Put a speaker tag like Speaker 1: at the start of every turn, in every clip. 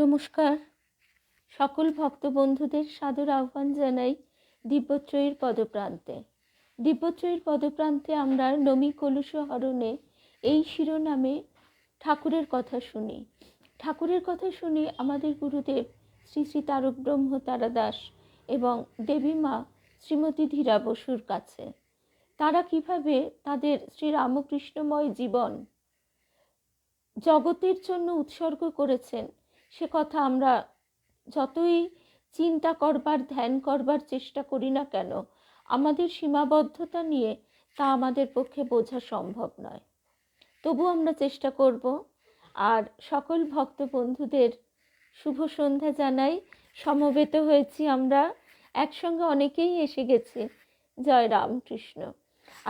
Speaker 1: নমস্কার। সকল ভক্ত বন্ধুদের সাদর আহ্বান জানাই দিব্যত্রয়ীর পদপ্রান্তে। দিব্যত্রয়ীর পদপ্রান্তে আমরা নমি কলুষ হরণে এই শিরোনামে ঠাকুরের কথা শুনি। ঠাকুরের কথা শুনি আমাদের গুরুদেব শ্রী শ্রী তারক ব্রহ্ম তারাদাস এবং দেবী মা শ্রীমতী ধীরা বসুর কাছে। তারা কিভাবে তাদের শ্রীরামকৃষ্ণময় জীবন জগতের জন্য উৎসর্গ করেছেন, সে কথা আমরা যতই চিন্তা করবার, ধ্যান করবার চেষ্টা করি না কেন, আমাদের সীমাবদ্ধতা নিয়ে তা আমাদের পক্ষে বোঝা সম্ভব নয়। তবু আমরা চেষ্টা করব। আর সকল ভক্ত বন্ধুদের শুভ সন্ধ্যা জানাই। সমবেত হয়েছি আমরা, একসঙ্গে অনেকেই এসে গেছি। জয় রামকৃষ্ণ।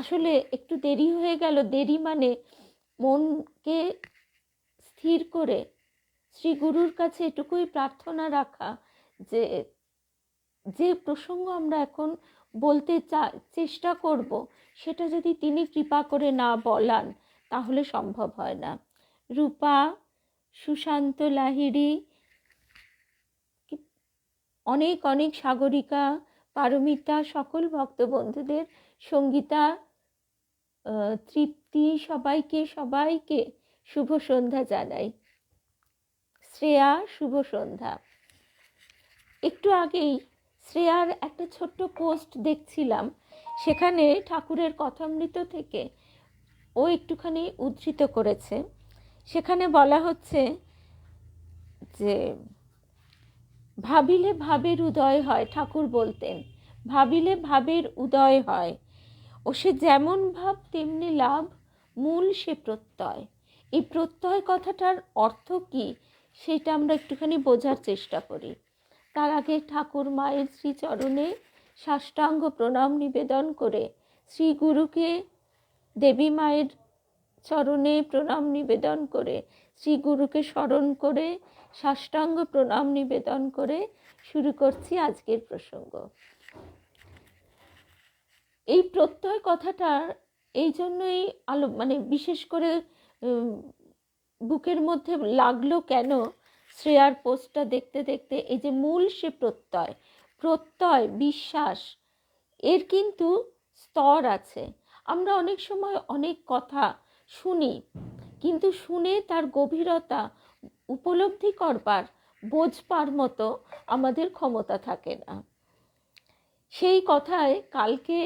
Speaker 1: আসলে একটু দেরি হয়ে গেল। দেরি মানে মনকে স্থির করে শ্রী গুরুর কাছে এটুকুই প্রার্থনা রাখা যে যে প্রসঙ্গ আমরা এখন বলতে চেষ্টা করব, সেটা যদি তিনি কৃপা করে না বলান তাহলে সম্ভব হয় না। রূপা, সুশান্ত লাহিড়ী, অনেক অনেক সাগরিকা, পারমিতা, সকল ভক্ত বন্ধুদের, সঙ্গীতা, তৃপ্তি, সবাইকে শুভ সন্ধ্যা জানাই। শ্রেয়া, শুভ সন্ধ্যা। একটু আগেই শ্রেয়ার একটা ছোট্ট পোস্ট দেখছিলাম, সেখানে ঠাকুরের কথামৃত থেকে ও একটুখানি উদ্ধৃত করেছে। সেখানে বলা হচ্ছে যে ভাবিলে ভাবের উদয় হয়। ঠাকুর বলতেন ভাবিলে ভাবের উদয় হয়, ও সে যেমন ভাব তেমনি লাভ, মূল সে প্রত্যয়। এই প্রত্যয় কথাটার অর্থ কি সেটা আমরা একটুখানি বোঝার চেষ্টা করি। তার আগে ঠাকুর মায়ের শ্রীচরণে সাষ্টাঙ্গ প্রণাম নিবেদন করে, শ্রী গুরুকে দেবী মায়ের চরণে প্রণাম নিবেদন করে, শ্রী গুরুকে স্মরণ করে সাষ্টাঙ্গ প্রণাম নিবেদন করে শুরু করছি আজকের প্রসঙ্গ। এই প্রত্যয় কথাটা এই জন্যই বিশেষ করে বুকের মধ্যে লাগলো কেন, শ্রেয়ার পোস্টটা দেখতে দেখতে, এই যে মূল সে প্রত্যয় বিশ্বাস, এর কিন্তু স্তর আছে। আমরা অনেক সময় অনেক কথা শুনি, কিন্তু শুনে তার গভীরতা উপলব্ধি করবার, বোঝবার মতো আমাদের ক্ষমতা থাকে না। সেই কথায় কালকে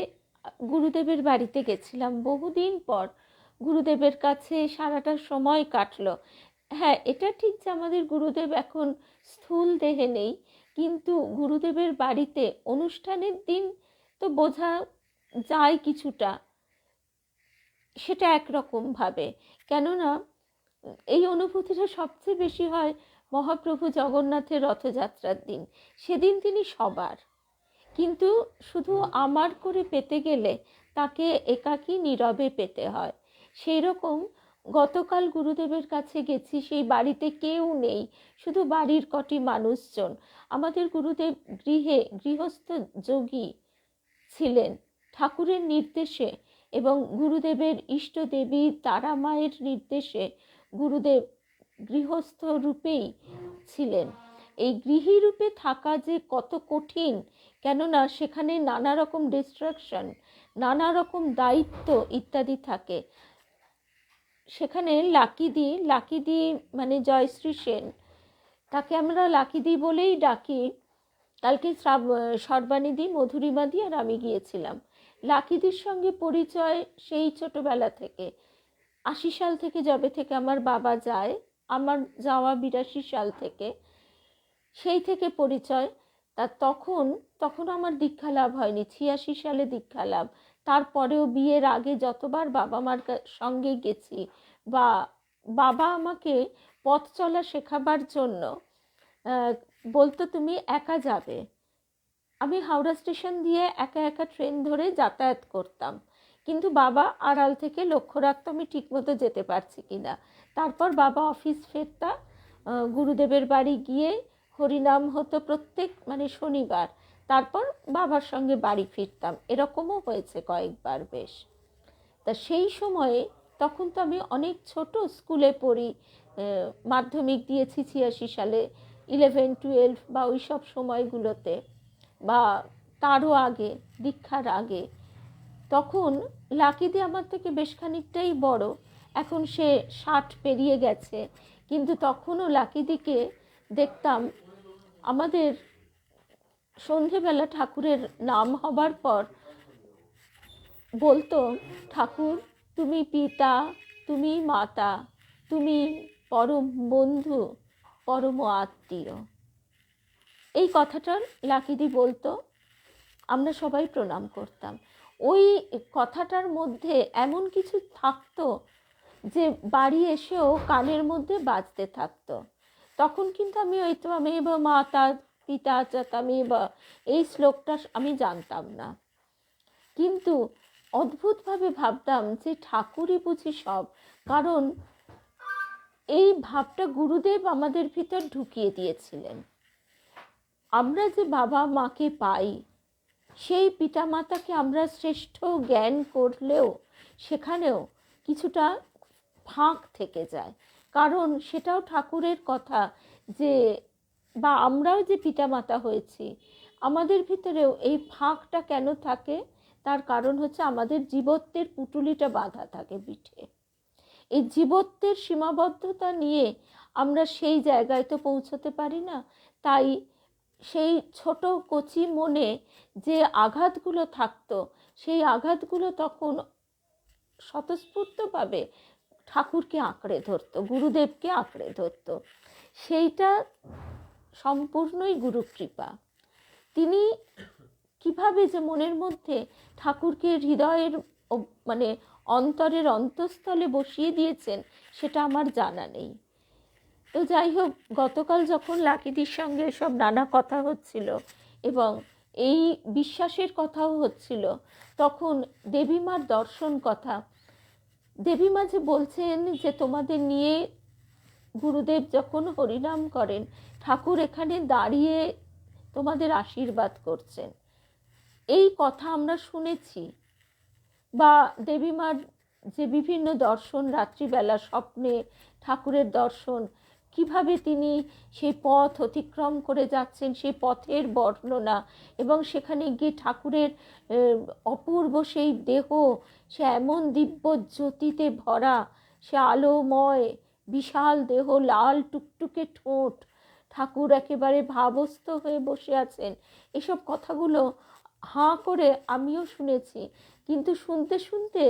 Speaker 1: গুরুদেবের বাড়িতে গেছিলাম, বহুদিন পর গুরুদেবের কাছে সারাটা সময় কাটলো। হ্যাঁ, এটা ঠিক যে আমাদের গুরুদেব এখন স্থূল দেহে নেই, কিন্তু গুরুদেবের বাড়িতে অনুষ্ঠানের দিন তো বোঝা যায় কিছুটা, সেটা একরকমভাবে। কেননা এই অনুভূতিটা সবচেয়ে বেশি হয় মহাপ্রভু জগন্নাথের রথযাত্রার দিন। সেদিন তিনি সবার, কিন্তু শুধু আমার করে পেতে গেলে তাকে একাকী নীরবে পেতে হয়। সেই রকম গতকাল গুরুদেবের কাছে গেছি, সেই বাড়িতে কেউ নেই, শুধু বাড়ির কটি মানুষজন। আমাদের গুরুদেব গৃহস্থ যোগী ছিলেন ঠাকুরের নির্দেশে, এবং গুরুদেবের ইষ্ট দেবী তারা মায়ের নির্দেশে গুরুদেব গৃহস্থ রূপেই ছিলেন। এই গৃহী রূপে থাকা যে কত কঠিন, কেননা সেখানে নানা রকম ডিস্ট্রাকশন, নানা রকম দায়িত্ব ইত্যাদি থাকে। সেখানে লাকিদি মানে জয়শ্রী সেন, তাকে আমরা লাকিদি বলেই ডাকি। কালকে সর্বানিধি, মধুরিমাদি আর আমি গিয়েছিলাম। লাকিদির সঙ্গে পরিচয় সেই ছোটবেলা থেকে, 80 সাল থেকে, যবে থেকে আমার বাবা যায়, আমার যাওয়া 82 সাল থেকে, সেই থেকে পরিচয়। তা তখন আমার দীক্ষা লাভ হয়নি, 86 সালে দীক্ষা লাভ। তারপরেও বিয়ের আগে যতবার বাবা মার সঙ্গে গেছি, বা বাবা আমাকে পথ চলা শেখাবার জন্য বলতো তুমি একা যাবে। আমি হাওড়া স্টেশন দিয়ে একা একা ট্রেন ধরে যাতায়াত করতাম, কিন্তু বাবা আড়াল থেকে লক্ষ্য রাখতো আমি ঠিকমতো যেতে পারছি কিনা। তারপর বাবা অফিস ফেরতা, গুরুদেবের বাড়ি গিয়ে হরিনাম হতো প্রত্যেক শনিবার, তারপর বাবার সঙ্গে বাড়ি ফিরতাম। এরকমও হয়েছে কয়েকবার বেশ। তা সেই সময়ে, তখন তো আমি অনেক ছোট, স্কুলে পড়ি, মাধ্যমিক দিয়েছি 86 সালে, 11-12 বা ওই সব সময়গুলোতে, বা তারও আগে, দীক্ষার আগে, তখন লাকিদি আমার থেকে বেশ খানিকটাই বড়। এখন সে 60 পেরিয়ে গেছে, কিন্তু তখনও লাকিদিকে দেখতাম আমাদের সন্ধেবেলা ঠাকুরের নাম হবার পর বলতো, ঠাকুর তুমি পিতা, তুমি মাতা, তুমি পরম বন্ধু, পরম আত্মীয়। এই কথাটা লাকিদি বলতো, আমরা সবাই প্রণাম করতাম। ওই কথাটার মধ্যে এমন কিছু থাকতো যে বাড়ি এসেও কানের মধ্যে বাজতে থাকতো। তখন কিন্তু আমি ওই ত্বমেব মাতা পিতা চ ত্বমেব এই শ্লোকটা আমি জানতাম না, কিন্তু অদ্ভুতভাবে ভাবতাম যে ঠাকুরই বুঝি সব। কারণ এই ভাবটা গুরুদেব আমাদের ভিতর ঢুকিয়ে দিয়েছিলেন। আমরা যে বাবা মাকে পাই, সেই পিতামাতাকে আমরা শ্রেষ্ঠ জ্ঞান করলেও সেখানেও কিছুটা ফাঁক থেকে যায়। কারণ সেটাও ঠাকুরের কথা যে, বা আমরাও যে পিতামাতা হয়েছি, আমাদের ভিতরেও এই ফাঁকটা কেন থাকে, তার কারণ হচ্ছে আমাদের জীবত্বের পুটুলিটা বাঁধা থাকে পিঠে। এই জীবত্বের সীমাবদ্ধতা নিয়ে আমরা সেই জায়গায় তো পৌঁছতে পারি না। তাই সেই ছোট কচি মনে যে আঘাতগুলো থাকতো, সেই আঘাতগুলো তখন স্বতঃস্ফূর্তভাবে ঠাকুরকে আঁকড়ে ধরতো, গুরুদেবকে আঁকড়ে ধরতো। সেইটা সম্পূর্ণই গুরুকৃপা। তিনি কিভাবে যে মনের মধ্যে ঠাকুরকে হৃদয়ের মানে অন্তরের অন্তঃস্থলে বসিয়ে দিয়েছেন, সেটা আমার জানা নেই। তো যাই হোক, গতকাল যখন লাকিদির সঙ্গে সব নানা কথা হচ্ছিল এবং এই বিশ্বাসের কথাও হচ্ছিল, তখন দেবীমার দর্শন কথা, দেবীমা যে বলছেন যে তোমাদের নিয়ে গুরুদেব যখন হরিনাম করেন, ঠাকুর এখানে দাঁড়িয়ে তোমাদের আশীর্বাদ করছেন, এই কথা আমরা শুনেছি। বা দেবীমার যে বিভিন্ন দর্শন, রাত্রিবেলা স্বপ্নে ঠাকুরের দর্শন, কিভাবে তিনি সেই পথ অতিক্রম করে যাচ্ছেন, সেই পথের বর্ণনা, এবং সেখানে গিয়ে ঠাকুরের অপূর্ব সেই দেহ, সে এমন দিব্য জ্যোতিতে ভরা, সে আলোময় বিশাল দেহ, লাল টুকটুকে ঠোঁট, ঠাকুর একেবারে ভাবস্থ হয়ে বসে আছেন। এসব কথাগুলো হাঁ করে আমিও শুনেছি, কিন্তু শুনতে শুনতে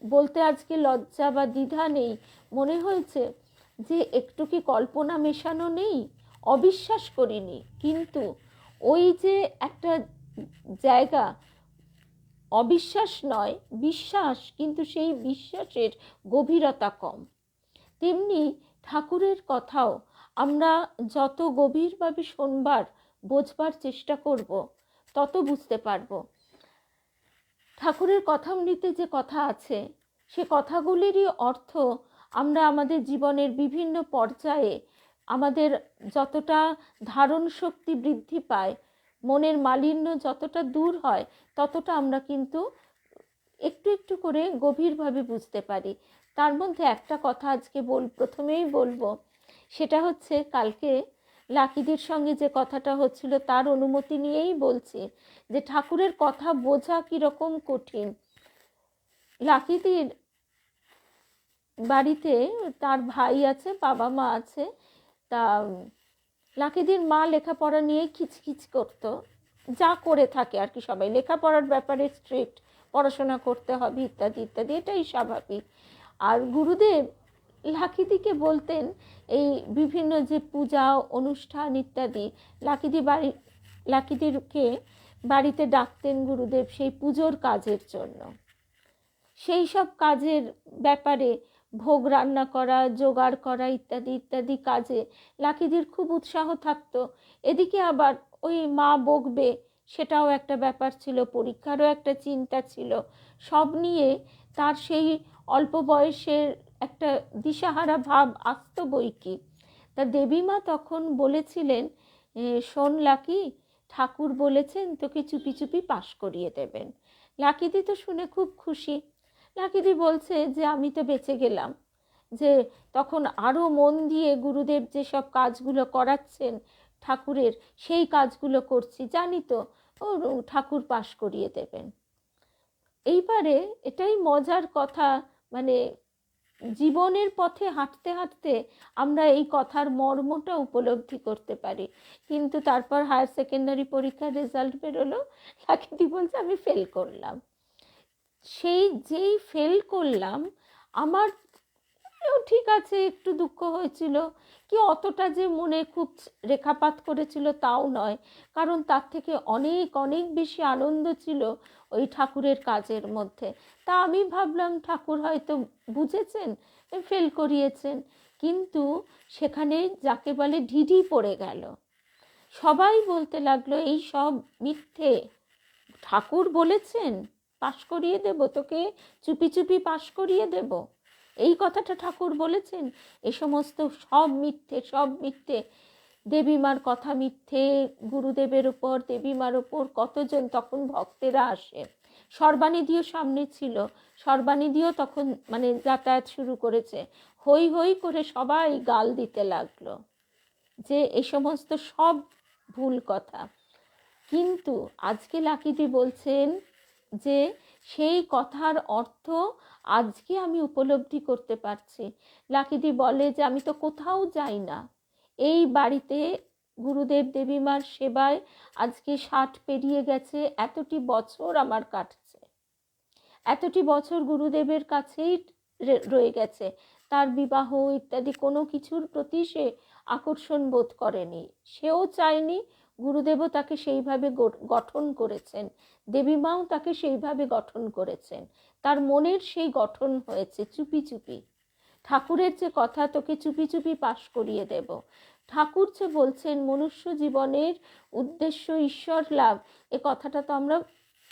Speaker 1: বলতে আজকে লজ্জা বা দ্বিধা নেই, মনে হয়েছে যে একটু কি কল্পনা মেশানো নেই। অবিশ্বাস করিনি, কিন্তু ওই যে একটা জায়গা, অবিশ্বাস নয় বিশ্বাস, কিন্তু সেই বিশ্বাসের গভীরতা কম। তেমনি ঠাকুরের কথাও আমরা যত গভীরভাবে শোনবার বোঝবার চেষ্টা করব, তত বুঝতে পারব। ঠাকুরের কথামৃতে যে কথা আছে, সে কথাগুলিরই অর্থ আমরা আমাদের জীবনের বিভিন্ন পর্যায়ে, আমাদের যতটা ধারণ শক্তি বৃদ্ধি পায়, মনের মালিন্য যতটা দূর হয়, ততটা আমরা কিন্তু একটু একটু করে গভীরভাবে বুঝতে পারি। তার মধ্যে একটা কথা আজকে প্রথমেই বলবো, সেটা হচ্ছে কালকে লাকিদের সঙ্গে যে কথাটা হচ্ছিল, তার অনুমতি নিয়েই বলছি যে ঠাকুরের কথা বোঝা কীরকম কঠিন। লাকিদির বাড়িতে তার ভাই আছে, বাবা মা আছে। তা লাকিদির মা লেখাপড়া নিয়ে খিচখিচ করতো, যা করে থাকে আর কি, সবাই লেখাপড়ার ব্যাপারে স্ট্রিক্ট, পড়াশোনা করতে হবে ইত্যাদি ইত্যাদি, এটাই স্বাভাবিক। আর গুরুদেব লাকিদিকে বলতেন এই বিভিন্ন যে পূজা অনুষ্ঠান ইত্যাদি, লাকিদিকে বাড়িতে ডাকতেন গুরুদেব সেই পুজোর কাজের জন্য। সেই সব কাজের ব্যাপারে ভোগ রান্না করা, জোগাড় করা ইত্যাদি ইত্যাদি কাজে লাকিদির খুব উৎসাহ থাকতো। এদিকে আবার ওই মা বকবে, সেটাও একটা ব্যাপার ছিল, পরীক্ষারও একটা চিন্তা ছিল। সব নিয়ে তার সেই অল্প বয়সের একটা দিশাহারা ভাব আসতো বই কি। তা দেবীমা তখন বলেছিলেন, শোন লাকি, ঠাকুর বলেছেন তোকে চুপি চুপি পাশ করিয়ে দেবেন। লাকিদি তো শুনে খুব খুশি। লাকিদি বলছে যে আমি তো বেঁচে গেলাম, যে তখন আরও মন দিয়ে গুরুদেব যেসব কাজগুলো করাচ্ছেন ঠাকুরের, সেই কাজগুলো করছি, জানি তো ও ঠাকুর পাশ করিয়ে দেবেন। এইবারে এটাই মজার কথা, মানে জীবনের পথে হাঁটতে হাঁটতে আমরা এই কথার মর্মটা উপলব্ধি করতে পারি। কিন্তু তারপর হায়ার সেকেন্ডারি পরীক্ষার রেজাল্ট বেরোলো, লাকিদি বলছে আমি ফেল করলাম। সেই যেই ফেল করলাম, আমার ঠিক আছে একটু দুঃখ হয়েছিল, কি অতটা যে মনে খুব রেখাপাত করেছিল তাও নয়, কারণ তার থেকে অনেক অনেক বেশি আনন্দ ছিল ওই ঠাকুরের কাজের মধ্যে। তা আমি ভাবলাম ঠাকুর হয়তো বুঝেছেন, ফেল করিয়েছেন। কিন্তু সেখানে যাকে বলে ঢিঢি পড়ে গেল। সবাই বলতে লাগলো এই সব মিথ্যে, ঠাকুর বলেছেন পাশ করিয়ে দেব তোকে, চুপি চুপি পাশ করিয়ে দেব, এই কথাটা ঠাকুর বলেছেন, এ সমস্ত সব মিথ্যে, সব মিথ্যে। দেবীমার কথা মিথ্যে, গুরুদেবের উপর দেবীমার উপর কতজন তখন ভক্তেরা আসে। সর্বানিধিও সামনে ছিল, সর্বানিধিও তখন মানে যাতায়াত শুরু করেছে, হই হই করে সবাই গাল দিতে লাগলো যে এ সমস্ত সব ভুল কথা। কিন্তু আজকে লাকিদি বলছেন যে সেই কথার অর্থ আজকে আমি উপলব্ধি করতে পারছি। লাকিদি বলে যে আমি তো কোথাও যাই না, এই বাড়িতে গুরুদেব দেবীমার সেবায় আজকে 60 পেরিয়ে গেছে, এতটি বছর আমার কাটছে, এতটি বছর গুরুদেবের কাছেই রয়ে গেছে। তার বিবাহ ইত্যাদি কোনো কিছুর প্রতি সে আকর্ষণ বোধ করেনি, সেও চায়নি, গুরুদেবও তাকে সেইভাবে গঠন করেছেন, দেবীমাও তাকে সেইভাবে গঠন করেছেন, তার মনের সেই গঠন হয়েছে চুপি চুপি। ঠাকুরের যে কথা তোকে চুপি চুপি পাশ করিয়ে দেব, ঠাকুর যে বলছেন মনুষ্য জীবনের উদ্দেশ্য ঈশ্বর লাভ, এ কথাটা তো আমরা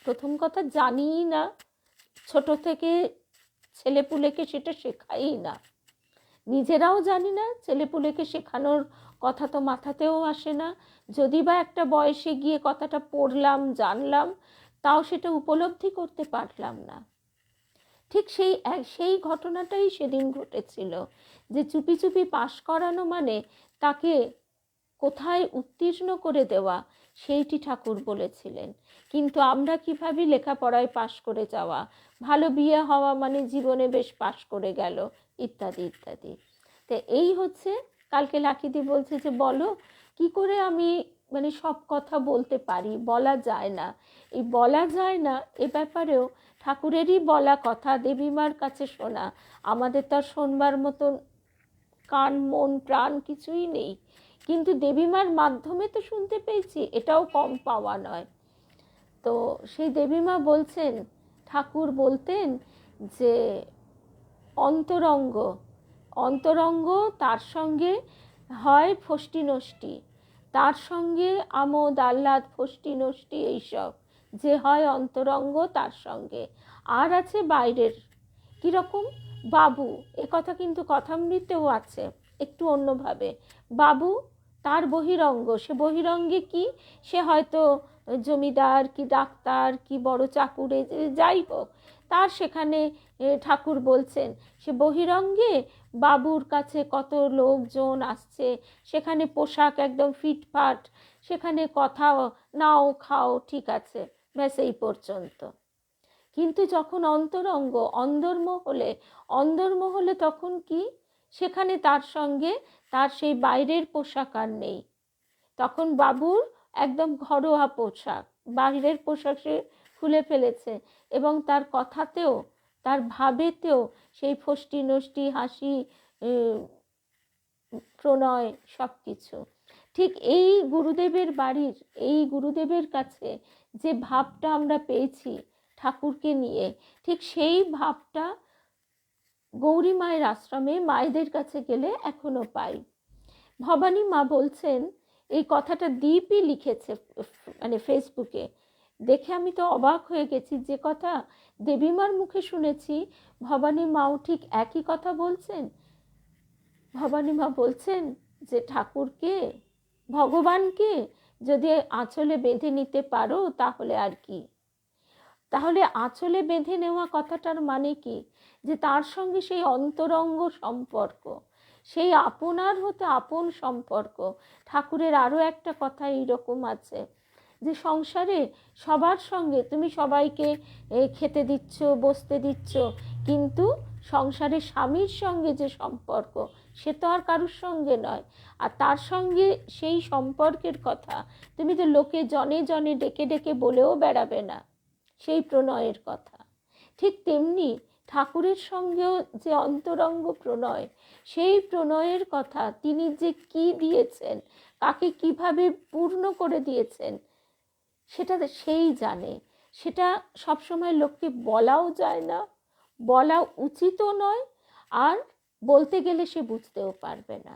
Speaker 1: প্রথম কথা জানিই না, ছোট থেকে ছেলেপুলেকে সেটা শেখাই না, নিজেরাও জানি না, ছেলেপুলেকে শেখানোর কথা তো মাথাতেও আসে না। যদি বা একটা বয়সে গিয়ে কথাটা পড়লাম জানলাম, তাও সেটা উপলব্ধি করতে পারলাম না। ঠিক সেই ঘটনাটাই সেদিন ঘটেছিল, যে চুপি চুপি পাশ করানো মানে তাকে কোথায় উত্তীর্ণ করে দেওয়া, সেইটি ঠাকুর বলেছিলেন। কিন্তু আমরা কীভাবে লেখাপড়ায় পাশ করে যাওয়া, ভালো বিয়ে হওয়া মানে জীবনে বেশ পাশ করে গেল, ইত্যাদি ইত্যাদি। তো এই হচ্ছে, কালকে লাকিদি বলছে যে বলো কি করে আমি মানে সব কথা বলতে পারি, বলা যায় না। এই বলা যায় না এ ব্যাপারেও ঠাকুরেরই বলা কথা দেবীমার কাছে শোনা, আমাদের তার শোনবার মতন কান মন প্রাণ কিছুই নেই, কিন্তু দেবীমার মাধ্যমে তো শুনতে পেয়েছি, এটাও কম পাওয়া নয়। তো সেই দেবীমা বলছেন, ঠাকুর বলতেন যে অন্তরঙ্গ, অন্তরঙ্গ তার সঙ্গে হয় ফষ্টি নষ্টি, তার সঙ্গে আমোদ আহ্লাদ ফষ্টি নষ্টি এইসব যে হয় অন্তরঙ্গ তার সঙ্গে, আর আছে বাইরের। কীরকম? বাবু, এ কথা কিন্তু কথামৃতেও আছে একটু অন্যভাবে। বাবু তার বহিরঙ্গ, সে বহিরঙ্গে কি, সে হয়তো জমিদার কি ডাক্তার কি বড় চাকুরে যাই হোক, তার সেখানে ঠাকুর বলছেন সে বহিরঙ্গে বাবুর কাছে কত লোকজন আসছে, সেখানে পোশাক একদম ফিটফাট, সেখানে কথাও নাও খাও ঠিক আছে, ব্যাস এই পর্যন্ত। কিন্তু যখন অন্তরঙ্গ অন্দরমহলে তখন কি, সেখানে তার সঙ্গে তার সেই বাইরের পোশাক আর নেই, তখন বাবুর একদম ঘরোয়া পোশাক, বাইরের পোশাক সে খুলে ফেলেছে, এবং তার কথাতেও তার ভাবেতেও সেই ফষ্টি নষ্টি হাসি প্রণয় সব কিছু। ঠিক এই গুরুদেবের বাড়ির, এই গুরুদেবের কাছে যে ভাবটা আমরা পেয়েছি ঠাকুরকে নিয়ে, ঠিক সেই ভাবটা গৌরী মায়ের আশ্রমে মায়েদের কাছে গেলে এখনো পাই। ভবানী মা বলছেন, এই কথাটা দীপই লিখেছে মানে ফেসবুকে, দেখে আমি তো অবাক হয়ে গেছি, যে কথা দেবীমার মুখে শুনেছি ভবানী মাও ঠিক একই কথা বলছেন। ভবানী মা বলছেন যে ঠাকুরকে, ভগবানকে যদি আঁচলে বেঁধে নিতে পারো তাহলে আর কি, তাহলে আঁচলে বেঁধে নেওয়া কথাটার মানে কি? যে তার সঙ্গে সেই অন্তরঙ্গ সম্পর্ক, সেই আপনার হতে আপন সম্পর্ক। ঠাকুরের আরও একটা কথা এইরকম আছে যে সংসারে সবার সঙ্গে তুমি সবাইকে খেতে দিচ্ছ, বসতে দিচ্ছ, কিন্তু সংসারে স্বামীর সঙ্গে যে সম্পর্ক সে তো আর কারুর সঙ্গে নয়। আর তার সঙ্গে সেই সম্পর্কের কথা তুমি তো লোকে জনে জনে ডেকে ডেকে বলেও বেড়াবে না সেই প্রণয়ের কথা। ঠিক তেমনি ঠাকুরের সঙ্গেও যে অন্তরঙ্গ প্রণয়, সেই প্রণয়ের কথা তিনি যে কি দিয়েছেন, কাকে কিভাবে পূর্ণ করে দিয়েছেন, সেটা সেই জানে। সেটা সবসময় লোককে বলাও যায় না, বলা উচিতও নয়, আর বলতে গেলে সে বুঝতেও পারবে না।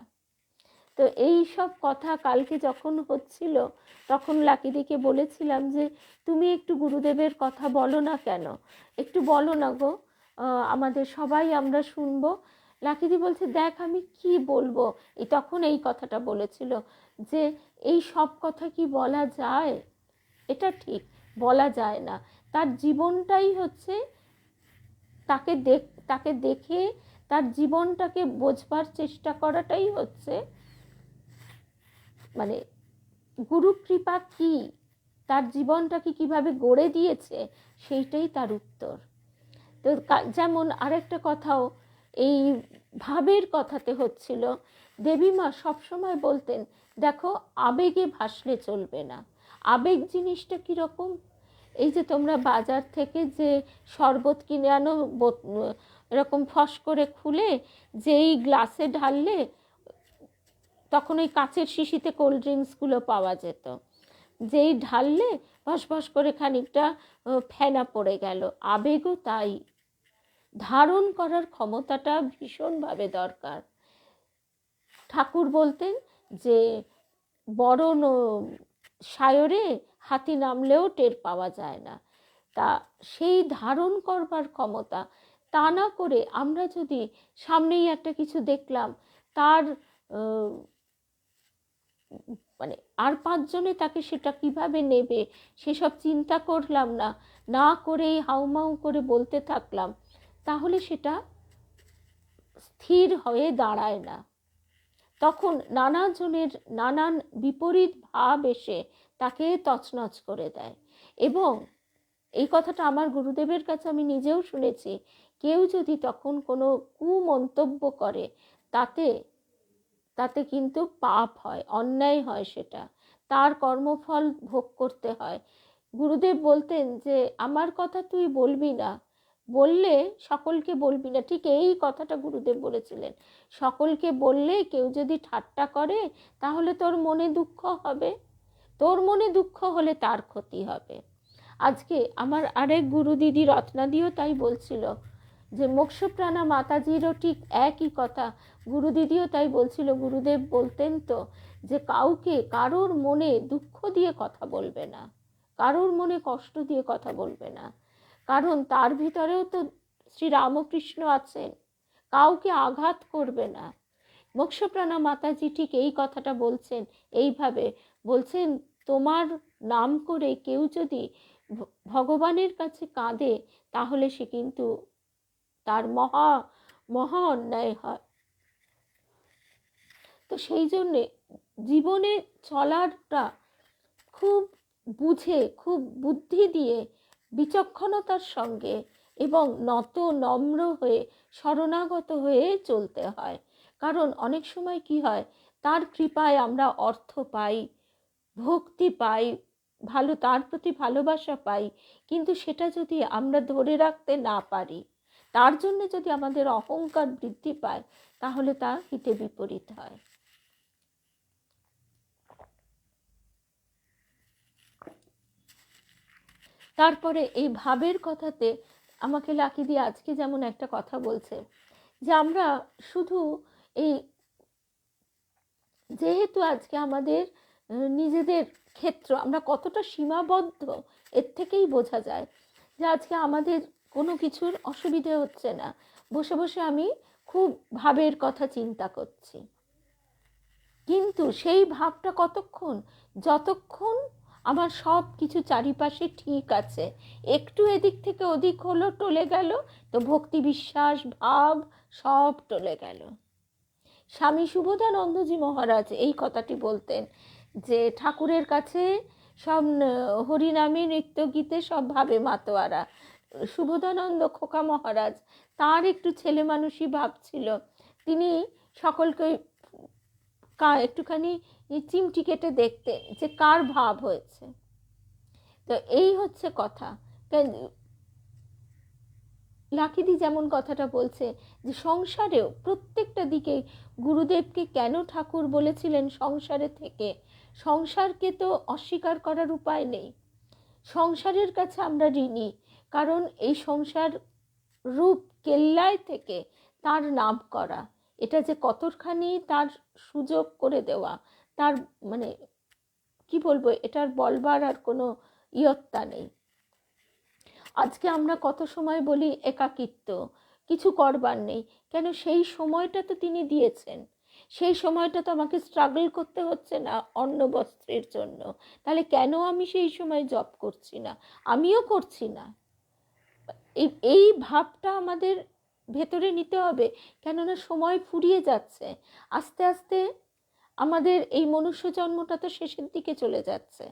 Speaker 1: তো এই সব কথা কালকে যখন হচ্ছিল তখন লাকিদিকে বলেছিলাম যে তুমি একটু গুরুদেবের কথা বলো না কেন, একটু বলো না গো, আমাদের সবাই আমরা শুনবো। লাকিদি বলছে দেখ আমি কি বলবো, তখন এই কথাটা বলেছিল যে এই সব কথা কি বলা যায়? এটা ঠিক বলা যায় না। তার জীবনটাই হচ্ছে তাকে দেখে তার জীবনটাকে বোঝবার চেষ্টা করাটাই হচ্ছে মানে গুরু কৃপা কি, তার জীবনটাকে কিভাবে গড়ে দিয়েছে সেইটাই তার উত্তর। তো যেমন আরেকটা কথাও এই ভাবের কথাতে হচ্ছিল, দেবীমা সবসময় বলতেন দেখো আবেগে ভাসলে চলবে না। আবেগ জিনিসটা কীরকম? এই যে তোমরা বাজার থেকে যে শরবত কিনে আনো এরকম ফস করে খুলে যেই গ্লাসে ঢাললে, তখন ওই কাচের শিশিতে কোল্ড ড্রিঙ্কসগুলো পাওয়া যেত, যেই ঢাললে ভস ভস করে খানিকটা ফেনা পড়ে গেল। আবেগও তাই, ধারণ করার ক্ষমতাটা ভীষণভাবে দরকার। ঠাকুর বলতেন যে বড় সায়রে হাতি নামলেও টের পাওয়া যায় না। তা সেই ধারণ করবার ক্ষমতা, তা না করে আমরা যদি সামনেই একটা কিছু দেখলাম, তার মানে আর পাঁচজনে তাকে সেটা কিভাবে নেবে সেসব চিন্তা করলাম না, না করেই হাউমাউ করে বলতে থাকলাম, তাহলে সেটা স্থির হয়ে দাঁড়ায় না। তখন নানা জনের নানান বিপরীত ভাব এসে তাকে তছনছ করে দেয়। এবং এই কথাটা আমার গুরুদেবের কাছে আমি নিজেও শুনেছি, কেউ যদি তখন কোনো কুমন্তব্য করে তাতে তাতে কিন্তু পাপ হয়, অন্যায় হয়, সেটা তার কর্মফল ভোগ করতে হয়। গুরুদেব বলতেন যে আমার কথা তুই বলবি না, বললে সকলকে বলবি না। ঠিক এই কথাটা গুরুদেব বলেছিলেন, সকলকে বললে কেউ যদি ঠাট্টা করে তাহলে তোর মনে দুঃখ হবে, তোর মনে দুঃখ হলে তার ক্ষতি হবে। আজকে আমার আরেক গুরু দিদি রত্নাদিও তাই বলছিল যে মোক্ষপ্রাণা মাতাজিরও ঠিক একই কথা, গুরু দিদিও তাই বলছিল। গুরুদেব বলতেন তো যে কাউকে কারোর মনে দুঃখ দিয়ে কথা বলবে না, কারোর মনে কষ্ট দিয়ে কথা বলবে না, কারণ তার ভিতরেও তো শ্রীরামকৃষ্ণ আছেন, কাউকে আঘাত করবে না। মোক্ষপ্রাণা মাতাজি ঠিক এই কথাটা বলছেন, এইভাবে বলছেন তোমার নাম করে কেউ যদি ভগবানের কাছে কাঁদে তাহলে সে কিন্তু তার মহা মহা অন্যায় হয়। তো সেই জন্যে জীবনে চলারটা খুব বুঝে, খুব বুদ্ধি দিয়ে, বিচক্ষণতার সঙ্গে এবং নত নম্র হয়ে শরণাগত হয়ে চলতে হয়। কারণ অনেক সময় কি হয়, তার কৃপায় আমরা অর্থ পাই, ভক্তি পাই, ভালো তার প্রতি ভালোবাসা পাই, কিন্তু সেটা যদি আমরা ধরে রাখতে না পারি, তার জন্য যদি আমাদের অহংকার বৃদ্ধি পায়, তাহলে তা হিতে বিপরীত হয়। তারপরে এই ভাবের কথাতে আমাকে লাকিদি আজকে যেমন একটা কথা বলছে যে আমরা শুধু এই, যেহেতু আজকে আমাদের নিজেদের ক্ষেত্র আমরা কতটা সীমাবদ্ধ এর থেকেই বোঝা যায় যে আজকে আমাদের কোনো কিছুর অসুবিধে হচ্ছে না, বসে বসে আমি খুব ভাবের কথা চিন্তা করছি। কিন্তু সেই ভাবটা কতক্ষণ, যতক্ষণ আমার সব কিছু চারিপাশে ঠিক আছে, একটু এদিক থেকে ওদিক হলো, টলে গেল, তো ভক্তি বিশ্বাস ভাব সব টলে গেল। স্বামী শুভদানন্দজি মহারাজ এই কথাটি বলতেন যে ঠাকুরের কাছে সব হরিনামে নৃত্য গীতে সব ভাবে মাতোয়ারা। শুভদানন্দ খোকা মহারাজ, তার একটু ছেলে মানুষই ভাব ছিল, তিনি সকলকে একটুখানি চিমটি কেটে দেখতেন যে কার ভাব হয়েছে। তো এই হচ্ছে কথা। লাকিদি যেমন কথাটা বলছে যে সংসারেও প্রত্যেকটা দিকে গুরুদেবকে কেন ঠাকুর বলেছিলেন সংসারে থেকে, সংসারকে তো অস্বীকার করার উপায় নেই, সংসারের কাছে আমরা ঋণী, কারণ এই সংসার রূপ কেল্লায় থেকে তার নাম করা, এটা যে কতখানি তার সুযোগ করে দেওয়া, তার মানে কি বলবো, এটার বলবার আর কোনো ইয়ত্তা নেই। আজকে আমরা কত সময় বলি একাকিত্ব, কিছু করবার নেই, কেন সেই সময়টা তো তিনি দিয়েছেন, সেই সময়টা তো আমাকে স্ট্রাগল করতে হচ্ছে না অন্ন বস্ত্রের জন্য, তাহলে কেন আমি সেই সময় জব করছি না? আমিও করছি না। এই ভাবটা আমাদের ভেতরে নিতে হবে, কেননা সময় ফুরিয়ে যাচ্ছে, আস্তে আস্তে আমাদের এই মনুষ্য জন্মটা তো শেষের দিকে চলে যাচ্ছে।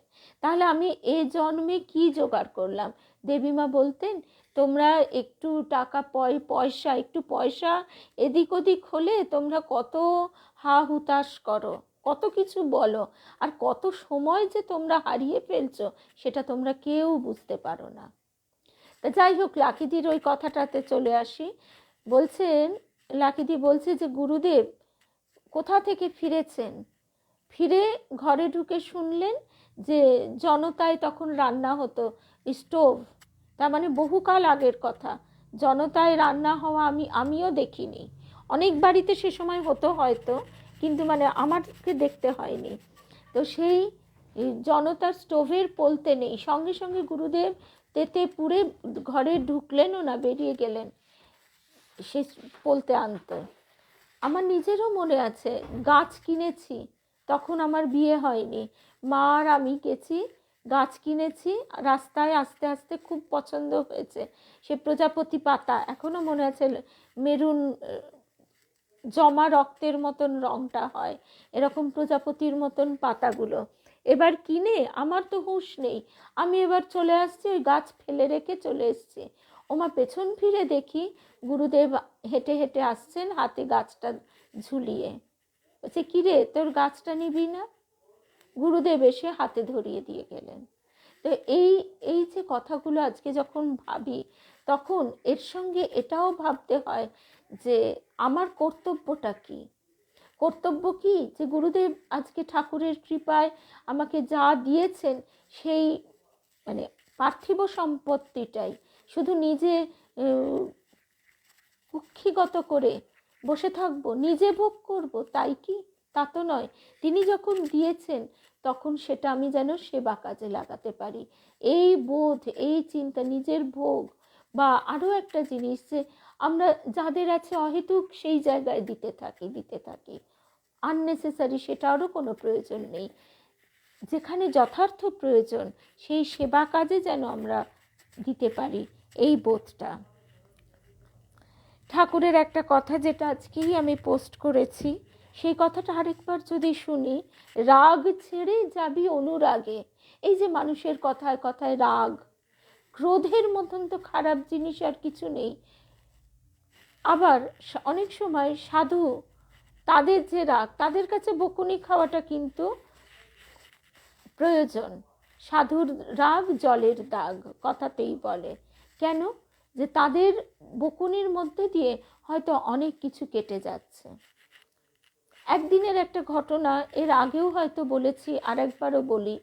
Speaker 1: তাহলে আমি এ জন্মে কি জোগাড় করলাম? দেবীমা বলতেন তোমরা একটু টাকা পয়সা একটু পয়সা এদিক ওদিক হলে তোমরা কত হা হুতাশ করো, কত কিছু বলো, আর কত সময় যে তোমরা হারিয়ে ফেলছো সেটা তোমরা কেউ বুঝতে পারো না। তা যাই হোক, লাকিদির ওই কথাটাতে চলে আসি। বলছেন, লাকিদি বলছে যে গুরুদেব কোথা থেকে ফিরেছেন, ফিরে ঘরে ঢুকে শুনলেন যে জনতায় তখন রান্না হতো, স্টোভ, তার মানে বহুকাল আগের কথা, জনতায় রান্না হওয়া আমিও দেখিনি, অনেক বাড়িতে সে সময় হতো হয়তো, কিন্তু মানে আমাকে দেখতে হয়নি। তো সেই জনতার স্টোভের পোলতে নেই, সঙ্গে সঙ্গে গুরুদেব তেতে পুড়ে ঘরে ঢুকলেনও না, বেরিয়ে গেলেন সে পোলতে আনতে। আমার নিজেরও মনে আছে, গাছ কিনেছি, তখন আমার বিয়ে হয়নি, মা আর আমি গেছি, গাছ কিনেছি, রাস্তায় আস্তে আস্তে খুব পছন্দ হয়েছে সে প্রজাপতি পাতা, এখনো মনে আছে, মেরুন জমা রক্তের মতন রংটা হয়, এরকম প্রজাপতির মতন পাতাগুলো। এবার কিনে আমার তো হুঁশ নেই, আমি এবার চলে আসছি, ওই গাছ ফেলে রেখে চলে এসছি। ওমা পেছন ফিরে দেখি গুরুদেব হেঁটে হেঁটে আসছেন, হাতে গাছটা ঝুলিয়ে। বলছে কিরে তোর গাছটা নিবি না? গুরুদেব এসে হাতে ধরিয়ে দিয়ে গেলেন। তো এই এই যে কথাগুলো আজকে যখন ভাবি, তখন এর সঙ্গে এটাও ভাবতে হয় যে আমার কর্তব্যটা কি, কর্তব্য কি যে গুরুদেব আজকে ঠাকুরের কৃপায় আমাকে যা দিয়েছেন সেই মানে পার্থিব সম্পত্তিটাই শুধু নিজে কুক্ষিগত করে বসে থাকবো, নিজে ভোগ করব, তাই কি? তা তো নয়। তিনি যখন দিয়েছেন তখন সেটা আমি যেন সেবা কাজে লাগাতে পারি, এই বোধ, এই চিন্তা, নিজের ভোগ বা আরও একটা জিনিস যে আমরা যাদের আছে অহেতুক সেই জায়গায় দিতে থাকি আননেসেসারি, সেটারও কোনো প্রয়োজন নেই। যেখানে যথার্থ প্রয়োজন সেই সেবা কাজে যেন আমরা দিতে পারি, এই বোধটা। ঠাকুরের একটা কথা যেটা আজকেই আমি পোস্ট করেছি, সেই কথাটা আরেকবার যদি শুনি, রাগ ছেড়ে যাবি অনুরাগে। এই যে মানুষের কথায় কথায় রাগ, ক্রোধের মতন তো খারাপ জিনিস আর কিছু নেই। আবার অনেক সময় সাধু, তাদের যে রাগ, তাদের কাছে বকুনি খাওয়াটা কিন্তু প্রয়োজন। সাধুর রাগ জলের দাগ কথাতেই বলে, কেন? যে তাদের বকুনির মধ্যে দিয়ে হয়তো অনেক কিছু কেটে যাচ্ছে। একদিনের একটা ঘটনা, এর আগেও হয়তো বলেছি, আরেকবারও বলি।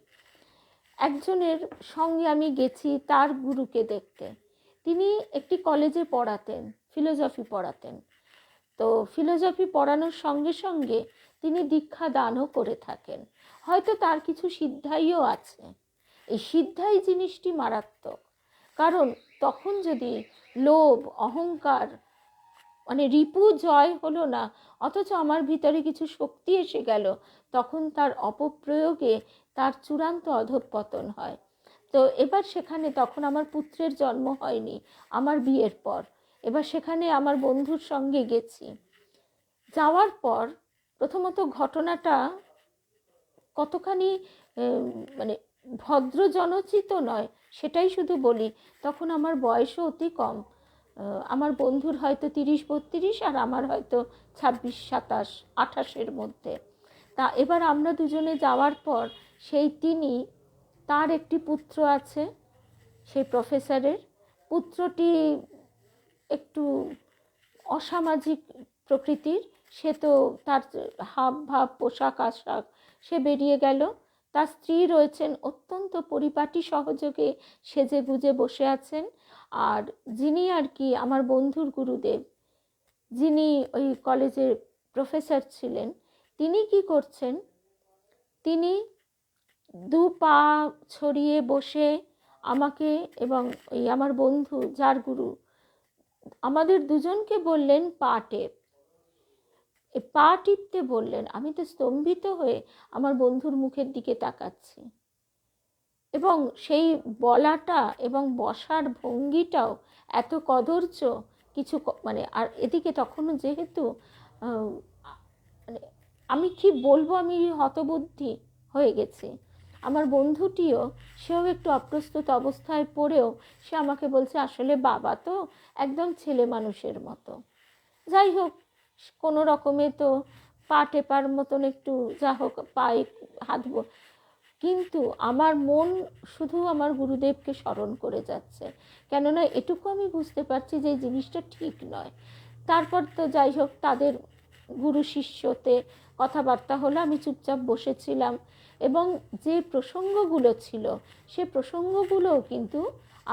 Speaker 1: একজনের সঙ্গে আমি গেছি তার গুরুকে দেখতে। তিনি একটি কলেজে পড়াতেন, ফিলোসফি পড়াতেন। তো ফিলোসফি পড়ানোর সঙ্গে সঙ্গে তিনি দীক্ষা দানও করে থাকেন, হয়তো তার কিছু সিদ্ধাইও আছে। এই সিদ্ধাই জিনিসটি মারাত্মক, কারণ তখন যদি লোভ, অহংকার মানে রিপু জয় হলো না, অথচ আমার ভিতরে কিছু শক্তি এসে গেল, তখন তার অপপ্রয়োগে তার চূড়ান্ত অধঃপতন হয়। তো এবার সেখানে তখন আমার পুত্রের জন্ম হয়নি, আমার বিয়ের পর। এবার সেখানে আমার বন্ধুর সঙ্গে গেছি। যাওয়ার পর প্রথমত ঘটনাটা কতখানি মানে ভদ্র জনচিত নয় সেটাই শুধু বলি। তখন আমার বয়সও অতি কম, আমার বন্ধুর হয়তো 30-32 আর আমার হয়তো 26-27-28-এর মধ্যে। তা এবার আমরা দুজনে যাওয়ার পর তিনি, তার একটি পুত্র আছে, সেই প্রফেসরের পুত্রটি একটু অসামাজিক প্রকৃতির। সে তো তার হাব ভাব পোশাক আশাক সে বেরিয়ে গেল। তার স্ত্রী রয়েছেন অত্যন্ত পরিপাটি সহযোগে সেজে গুজে বসে আছেন। আর যিনি আর কি আমার বন্ধুর গুরুদেব, যিনি ওই কলেজের প্রফেসর ছিলেন, তিনি কি করছেন, তিনি দু পা ছড়িয়ে বসে আমাকে এবং ওই আমার বন্ধু যার গুরু, আমাদের দুজনকে বললেন পা টেপ। পা টিপতে বললেন। আমি তো স্তম্ভিত হয়ে আমার বন্ধুর মুখের দিকে তাকাচ্ছি, এবং সেই বলাটা এবং বসার ভঙ্গিটাও এত কদর্য কিছু মানে। আর এদিকে তখনও যেহেতু মানে আমি কি বলবো, আমি হতবুদ্ধি হয়ে গেছি। আমার বন্ধুটিও, সেও একটু অপ্রস্তুত অবস্থায় পড়েও সে আমাকে বলছে, আসলে বাবা তো একদম ছেলে মানুষের মতো। যাই হোক, কোনো রকমে তো পা টেপার মতন একটু যা হোক পায়ে হাত, কিন্তু আমার মন শুধু আমার গুরুদেবকে স্মরণ করে যাচ্ছে। কেননা এটুকু আমি বুঝতে পারছি যে এই জিনিসটা ঠিক নয়। তারপর তো যাই হোক তাদের গুরু শিষ্যতে কথাবার্তা হলো, আমি চুপচাপ বসেছিলাম। এবং যে প্রসঙ্গগুলো ছিল সে প্রসঙ্গগুলোও কিন্তু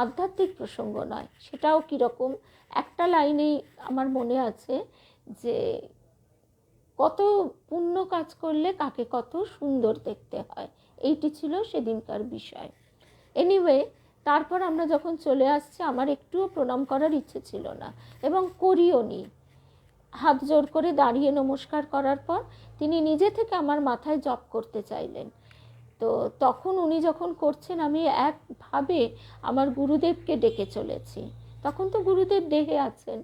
Speaker 1: আধ্যাত্মিক প্রসঙ্গ নয়। সেটাও কীরকম, একটা লাইনেই আমার মনে আছে যে কত পুণ্য কাজ করলে কাকে কত সুন্দর দেখতে হয়, এইটি ছিল সেদিনকার বিষয়। এনিওয়ে, তারপর আমরা যখন চলে আসছি আমার একটুও প্রণাম করার ইচ্ছে ছিল না এবং করিও নি। হাত জোর করে দাঁড়িয়ে নমস্কার করার পর তিনি নিজে থেকে আমার মাথায় জপ করতে চাইলেন। তো তখন উনি যখন করছেন আমি একভাবে আমার গুরুদেবকে ডেকে চলেছি। তখন তো গুরুদেব দেহে আছেন।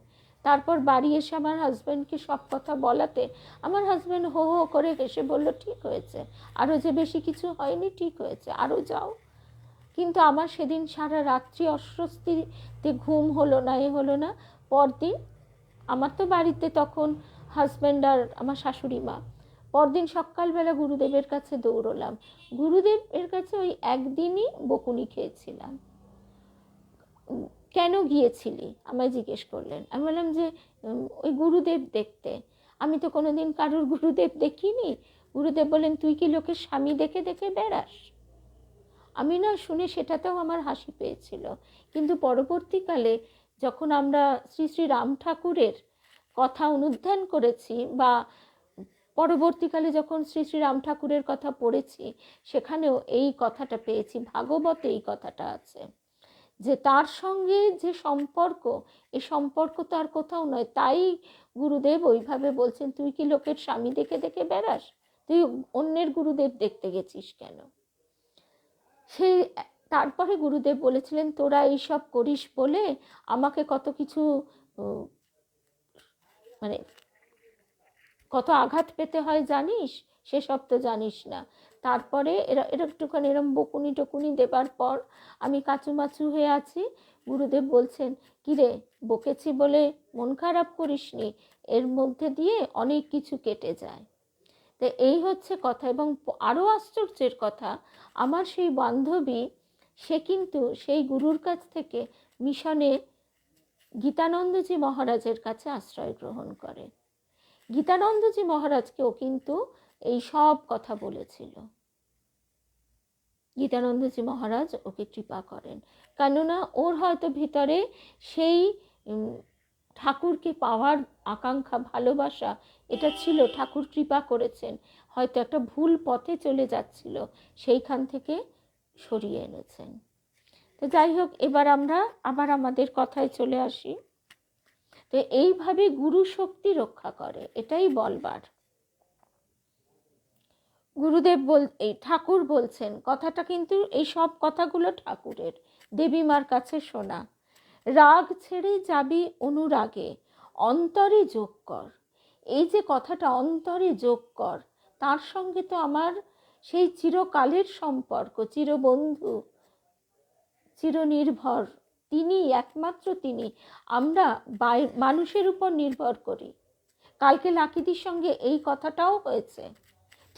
Speaker 1: তারপর বাড়ি এসে আমার হাজব্যান্ডকে সব কথা বলাতে আমার হাজব্যান্ড হো হো করে হেসে বলল, ঠিক হয়েছে, আরও যে বেশি কিছু হয়নি, ঠিক হয়েছে, আরও যাও। কিন্তু আমার সেদিন সারা রাত্রি অস্বস্তিতে ঘুম হলো না, হলো না। পরদিন আমার তো বাড়িতে তখন হাজব্যান্ড আর আমার শাশুড়ি মা। পরদিন সকালবেলা গুরুদেবের কাছে দৌড়লাম। গুরুদেবের কাছে ওই একদিনই বকুনি খেয়েছিলাম। কেন গিয়েছিলি আমায় জিজ্ঞেস করলেন। আমি বললাম যে ওই গুরুদেব দেখতে। আমি তো কোনোদিন কারোর গুরুদেব দেখিনি। গুরুদেব বললেন, তুই কি লোকের স্বামী দেখে দেখে বেড়াস? আমি না শুনে সেটাতেও আমার হাসি পেয়েছিল। কিন্তু পরবর্তীকালে যখন আমরা শ্রী শ্রী রাম ঠাকুরের কথা অনুধ্যান করেছি, বা পরবর্তীকালে যখন শ্রী শ্রী রাম ঠাকুরের কথা পড়েছি, সেখানেও এই কথাটা পেয়েছি, ভাগবতে এই কথাটা আছে যে তার সঙ্গে যে সম্পর্ক, এই সম্পর্ক তো আর কোথাও নয়। তাই গুরুদেব ওইভাবে বলছেন, তুই কি লোকের স্বামী দেখে দেখে বেড়াস? তুই অন্যের গুরুদেব দেখতে গেছিস কেন? সেই তারপরে গুরুদেব বলেছিলেন, তোরা এইসব করিস বলে আমাকে কত কিছু মানে কত আঘাত পেতে হয় জানিস, সেসব তো জানিস না। তারপরে একটুখানি এরম বকুনি টকুনি দেবার পর আমি কাচুমাচু হয়ে আছি। গুরুদেব বলছেন, কিরে বকেছি বলে মন খারাপ করিসনি, এর মধ্যে দিয়ে অনেক কিছু কেটে যায়। তো এই হচ্ছে কথা। এবং আরও আশ্চর্যের কথা, আমার সেই বান্ধবী, সে কিন্তু সেই গুরুর কাছ থেকে মিশনে গীতানন্দজি মহারাজের কাছে আশ্রয় গ্রহণ করে। গীতানন্দজি মহারাজকেও কিন্তু এই সব কথা বলেছিল। গীতানন্দজি মহারাজ ওকে কৃপা করেন, কেননা ওর হয়তো ভিতরে সেই ঠাকুরকে পাওয়ার আকাঙ্ক্ষা, ভালোবাসা এটা ছিল। ঠাকুর কৃপা করেছেন, হয়তো একটা ভুল পথে চলে যাচ্ছিল, সেইখান থেকে সরিয়ে এনেছেন। তো যাই হোক, এবার আমরা আবার আমাদের কথায় চলে আসি। তো এইভাবে গুরু শক্তি রক্ষা করে, এটাই বলবার। গুরুদেব এই ঠাকুর বলছেন, কথাটা কিন্তু এই সব কথাগুলো ঠাকুরের, দেবী মার কাছে শোনা। রাগ ছেড়ে যাবি অনুরাগে, অন্তরে যোগ কর। এই যে কথাটা অন্তরে যোগ কর, তার সঙ্গে তো আমার সেই চিরকালের সম্পর্ক, চিরবন্ধু, চিরনির্ভর, তিনি একমাত্র তিনি। আমরা মানুষের উপর নির্ভর করি। কালকে লাকিদির সঙ্গে এই কথাটাও হয়েছে,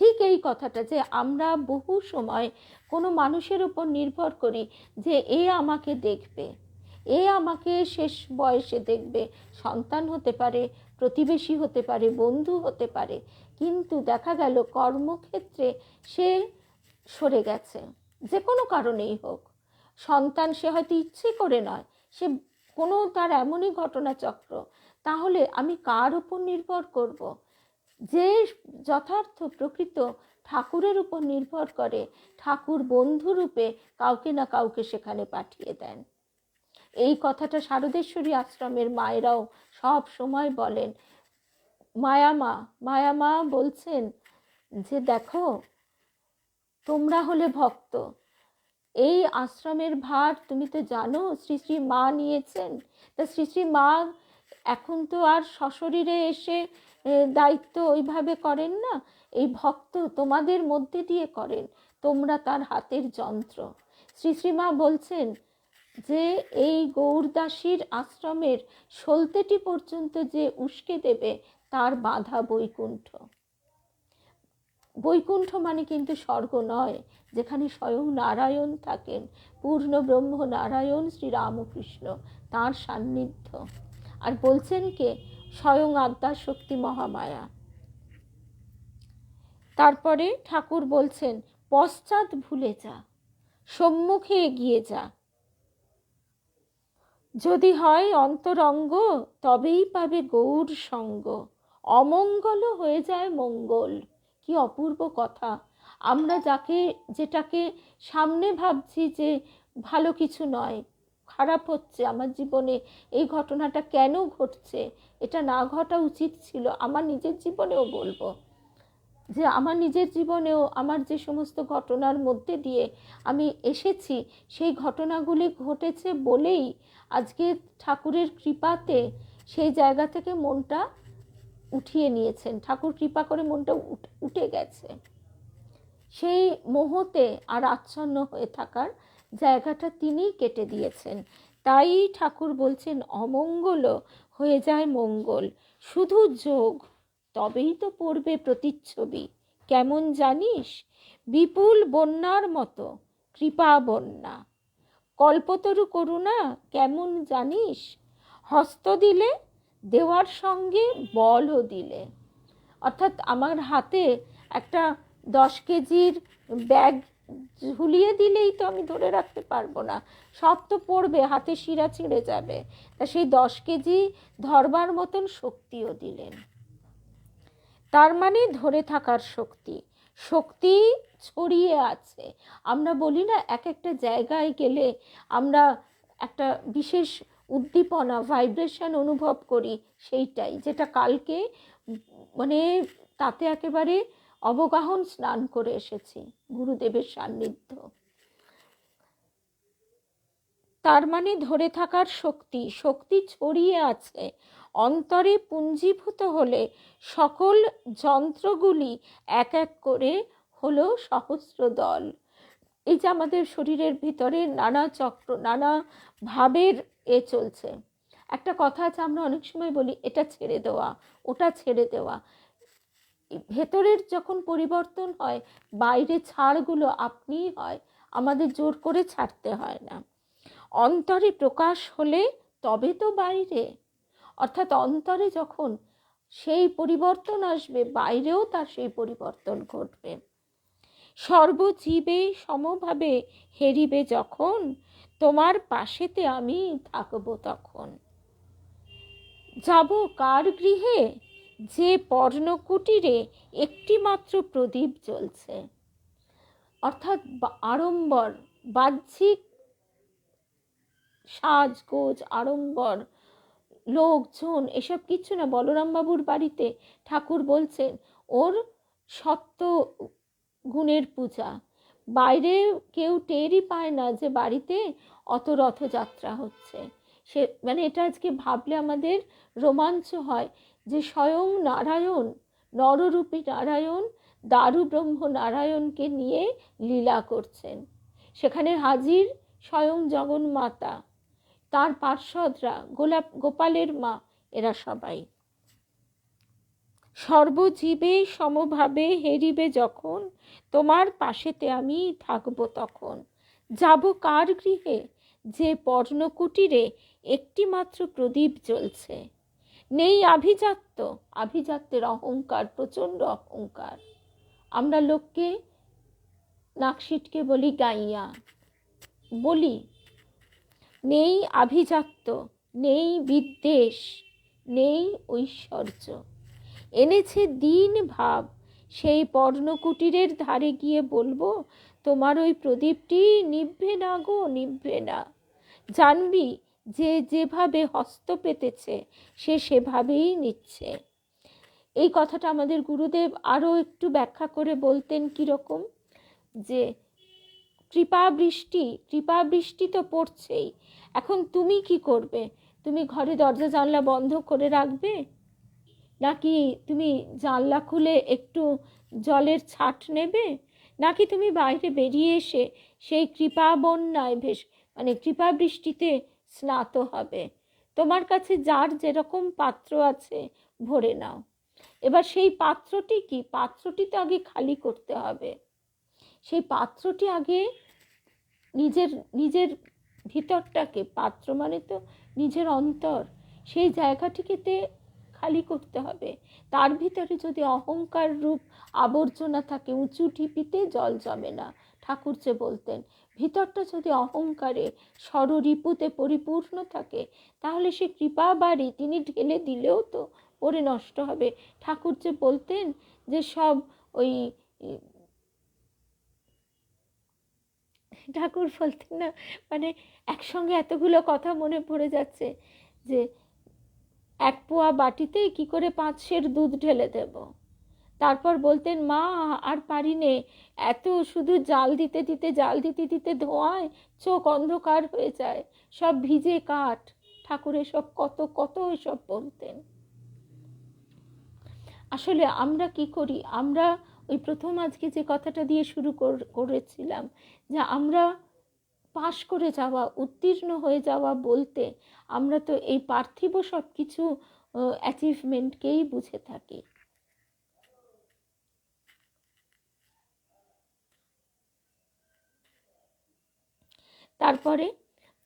Speaker 1: ঠিক এই কথাটা, যে আমরা বহু সময় কোনো মানুষের উপর নির্ভর করি যে এ আমাকে দেখবে, এ আমাকে শেষ বয়সে দেখবে। সন্তান হতে পারে, প্রতিবেশী হতে পারে, বন্ধু হতে পারে, কিন্তু দেখা গেল কর্মক্ষেত্রে সে সরে গেছে, যে কোনো কারণেই হোক। সন্তান সে হয়তো ইচ্ছে করে নয়, সে কোনো তার এমনই ঘটনাচক্র। তাহলে আমি কার উপর নির্ভর করব? যে যথার্থ প্রকৃত ঠাকুরের উপর নির্ভর করে, ঠাকুর বন্ধুরূপে কাউকে না কাউকে সেখানে পাঠিয়ে দেন। এই কথাটা শারদেশ্বরী আশ্রমের মায়েরাও সব সময় বলেন। মায়ামা বলছেন যে দেখো, তোমরা হলে ভক্ত, এই আশ্রমের ভার তুমি তো জানো শ্রী শ্রী মা নিয়েছেন। তা শ্রী শ্রী মা এখন তো আর সশরীরে এসে দায়িত্ব ওইভাবে করেন না, এই ভক্ত তোমাদের মধ্যে দিয়ে করেন, তোমরা তার হাতের যন্ত্র। শ্রী শ্রী মা বলছেন যে এই গৌরদাসীর আশ্রমের সলতেটি পর্যন্ত যে উস্কে দেবে, তার বাধা বৈকুণ্ঠ। বৈকুণ্ঠ মানে কিন্তু স্বর্গ নয়, যেখানে স্বয়ং নারায়ণ থাকেন, পূর্ণ ব্রহ্ম নারায়ণ শ্রীরামকৃষ্ণ, তাঁর সান্নিধ্য। আর বলছেন কে? স্বয়ং আদ্যা শক্তি মহামায়া। তারপরে ঠাকুর বলছেন, পশ্চাৎ ভুলে যা, সম্মুখে এগিয়ে যা। যদি হয় অন্তরঙ্গ, তবেই পাবে গৌর সঙ্গ, অমঙ্গল হয়ে যায় মঙ্গল। কি অপূর্ব কথা! আমরা যেটাকে সামনে ভাবছি যে ভালো কিছু নয়, খারাপ হচ্ছে আমার জীবনে, এই ঘটনাটা কেন ঘটছে, এটা না ঘটা উচিত ছিল। আমার নিজের জীবনেও বলবো যে আমার নিজের জীবনেও আমার যে সমস্ত ঘটনার মধ্যে দিয়ে আমি এসেছি, সেই ঘটনাগুলি ঘটেছে বলেই আজকে ঠাকুরের কৃপাতে সেই জায়গা থেকে মনটা উঠিয়ে নিয়েছেন। ঠাকুর কৃপা করে মনটা উঠে গেছে, সেই মোহতে আর আচ্ছন্ন হয়ে থাকার জায়গাটা তিনি কেটে দিয়েছেন। তাই ঠাকুর বলছেন, অমঙ্গল হয়ে যায় মঙ্গল, শুধু যোগ, তবেই তো পড়বে প্রতিচ্ছবি। কেমন জানিস? বিপুল বন্যার মতো কৃপা বন্যা, কল্পতরু করুণা কেমন জানিস? হস্ত দিলে দেওয়ার সঙ্গে বলও দিলে। অর্থাৎ আমার হাতে একটা 10 কেজির ব্যাগ ঝুলিয়ে দিলেই তো আমি ধরে রাখতে পারবো না, সব তো পড়বে, হাতে শিরা ছিঁড়ে যাবে। তা সেই 10 কেজি ধরবার মতন শক্তিও দিলেন। তার মানে ধরে থাকার শক্তি, শক্তি ছড়িয়ে আছে। আমরা বলি না, এক একটা জায়গায় গেলে আমরা একটা বিশেষ উদ্দীপনা, ভাইব্রেশন অনুভব করি, সেইটাই, যেটা কালকে মানে তাতে একেবারে অবগাহন স্নান করে এসেছি, গুরুদেবের সান্নিধ্য। তার মানে ধরে থাকার শক্তি, শক্তি ছড়িয়ে আছে অন্তরে, পুঞ্জীভূত হলে সকল যন্ত্রগুলি এক এক করে হলো সহস্র দল। এই যে আমাদের শরীরের ভিতরে নানা চক্র, নানা ভাবের চলছে। একটা কথা আছে, আমরা অনেক সময় বলি এটা ছেড়ে দেওয়া, ওটা ছেড়ে দেওয়া। ভেতরের যখন পরিবর্তন হয়, বাইরে ছাড়গুলো আপনিই হয়, আমাদের জোর করে ছাড়তে হয় না। অন্তরে প্রকাশ হলে তবে তো বাইরে, অর্থাৎ অন্তরে যখন সেই পরিবর্তন আসবে, বাইরেও তার সেই পরিবর্তন ঘটবে। সর্বজীবে সমভাবে হেরিবে যখন, তোমার পাশেতে আমি থাকবো তখন। যাব কার গৃহে, যে পর্ণকুটিরে একটি মাত্র প্রদীপ জ্বলছে। অর্থাৎ আড়ম্বর, বাহ্যিক সাজগোজ, আড়ম্বর, লোকজন এসব কিচ্ছু না। বলরাম বাবুর বাড়িতে ঠাকুর বলছেন ওর সত্য গুণের পূজা। বাইরে কেউ টেরই পায় না যে বাড়িতে অত রথযাত্রা হচ্ছে। সে মানে এটা আজকে ভাবলে আমাদের রোমাঞ্চ হয় যে স্বয়ং নারায়ণ, নররূপী নারায়ণ, দারু ব্রহ্ম নারায়ণকে নিয়ে লীলা করছেন। সেখানে হাজির স্বয়ং জগন্মাতা, তার পার্শ্বদরা, গোপালের মা, এরা সবাই। সর্বজীবে সমভাবে হেরিবে যখন, তোমার পাশেতে আমি থাকবো তখন। যাব কার গৃহে, যে পর্ণকুটিরে একটি মাত্র প্রদীপ জ্বলছে। নেই আভিজাত্য, আভিজাত্যের অহংকার, প্রচণ্ড অহংকার। আমরা লোককে নাকশিটকে বলি গাইয়া, বলি। নেই আভিজাত্য, নেই বিদ্বেষ, নেই ঐশ্বর্য। এনেছে দীন ভাব, সেই পর্ণকুটিরের ধারে গিয়ে বলবো, তোমার ওই প্রদীপটি নিভবে না গো, নিভবে না। জানবি যে যেভাবে হস্ত পেতেছে সে সেভাবেই নিচ্ছে। এই কথাটা আমাদের গুরুদেব আরও একটু ব্যাখ্যা করে বলতেন কীরকম, যে কৃপা বৃষ্টি তো পড়ছেই। এখন তুমি কি করবে? তুমি ঘরে দরজা জানলা বন্ধ করে রাখবে, নাকি তুমি জানলা খুলে একটু জলের ছাট নেবে, নাকি তুমি বাইরে বেরিয়ে এসে সেই কৃপা বন্যায় মানে কৃপা বৃষ্টিতে স্নাত হবে? তোমার কাছে যার যেরকম পাত্র আছে ভরে নাও। এবার সেই পাত্রটি কি? পাত্রটি তো আগে খালি করতে হবে। সেই পাত্রটি আগে নিজের নিজের ভিতরটাকে, পাত্র মানে তো নিজের অন্তর, সেই জায়গাটিকে খালি করতে হবে। তার ভিতরে যদি অহংকার রূপ আবর্জনা থাকে, উঁচু ঢিপিতে জল জমে না। ঠাকুর যে বলতেন, ভিতরটা যদি অহংকারে ষড়রিপুতে পরিপূর্ণ থাকে, তাহলে সে কৃপা বাড়ি তিনি ঢেলে দিলেও তো পরে নষ্ট হবে। ঠাকুর যে বলতেন যে সব ওই, ঠাকুর বলতেন না, মানে একসঙ্গে এতগুলো কথা মনে পড়ে যাচ্ছে, যে এক পোয়া বাটিতে কি করে 5 সের দুধ ঢেলে দেব। তারপর বলতেন, মা আর পারি নে, এত শুধু জাল দিতে দিতে ধোঁয়ায় চোখ অন্ধকার হয়ে যায়, সব ভিজে কাঠ। ঠাকুর এসব কত কত এসব বলতেন। আসলে আমরা কি করি? আমরা ওই প্রথম আজকে যে কথাটা দিয়ে শুরু করেছিলাম, যে আমরা পাশ করে যাওয়া, উত্তীর্ণ হয়ে যাওয়া বলতে আমরা তো এই পার্থিব সব কিছু অ্যাচিভমেন্টকেই বুঝে থাকি। তারপরে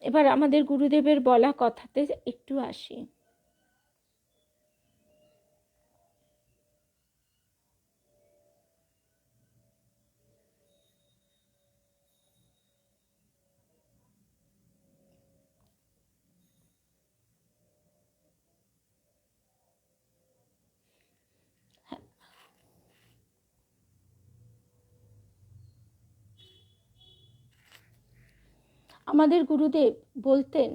Speaker 1: এবার আমাদের গুরুদেবের বলা কথাতে একটু আসি। আমাদের গুরুদেব বলতেন,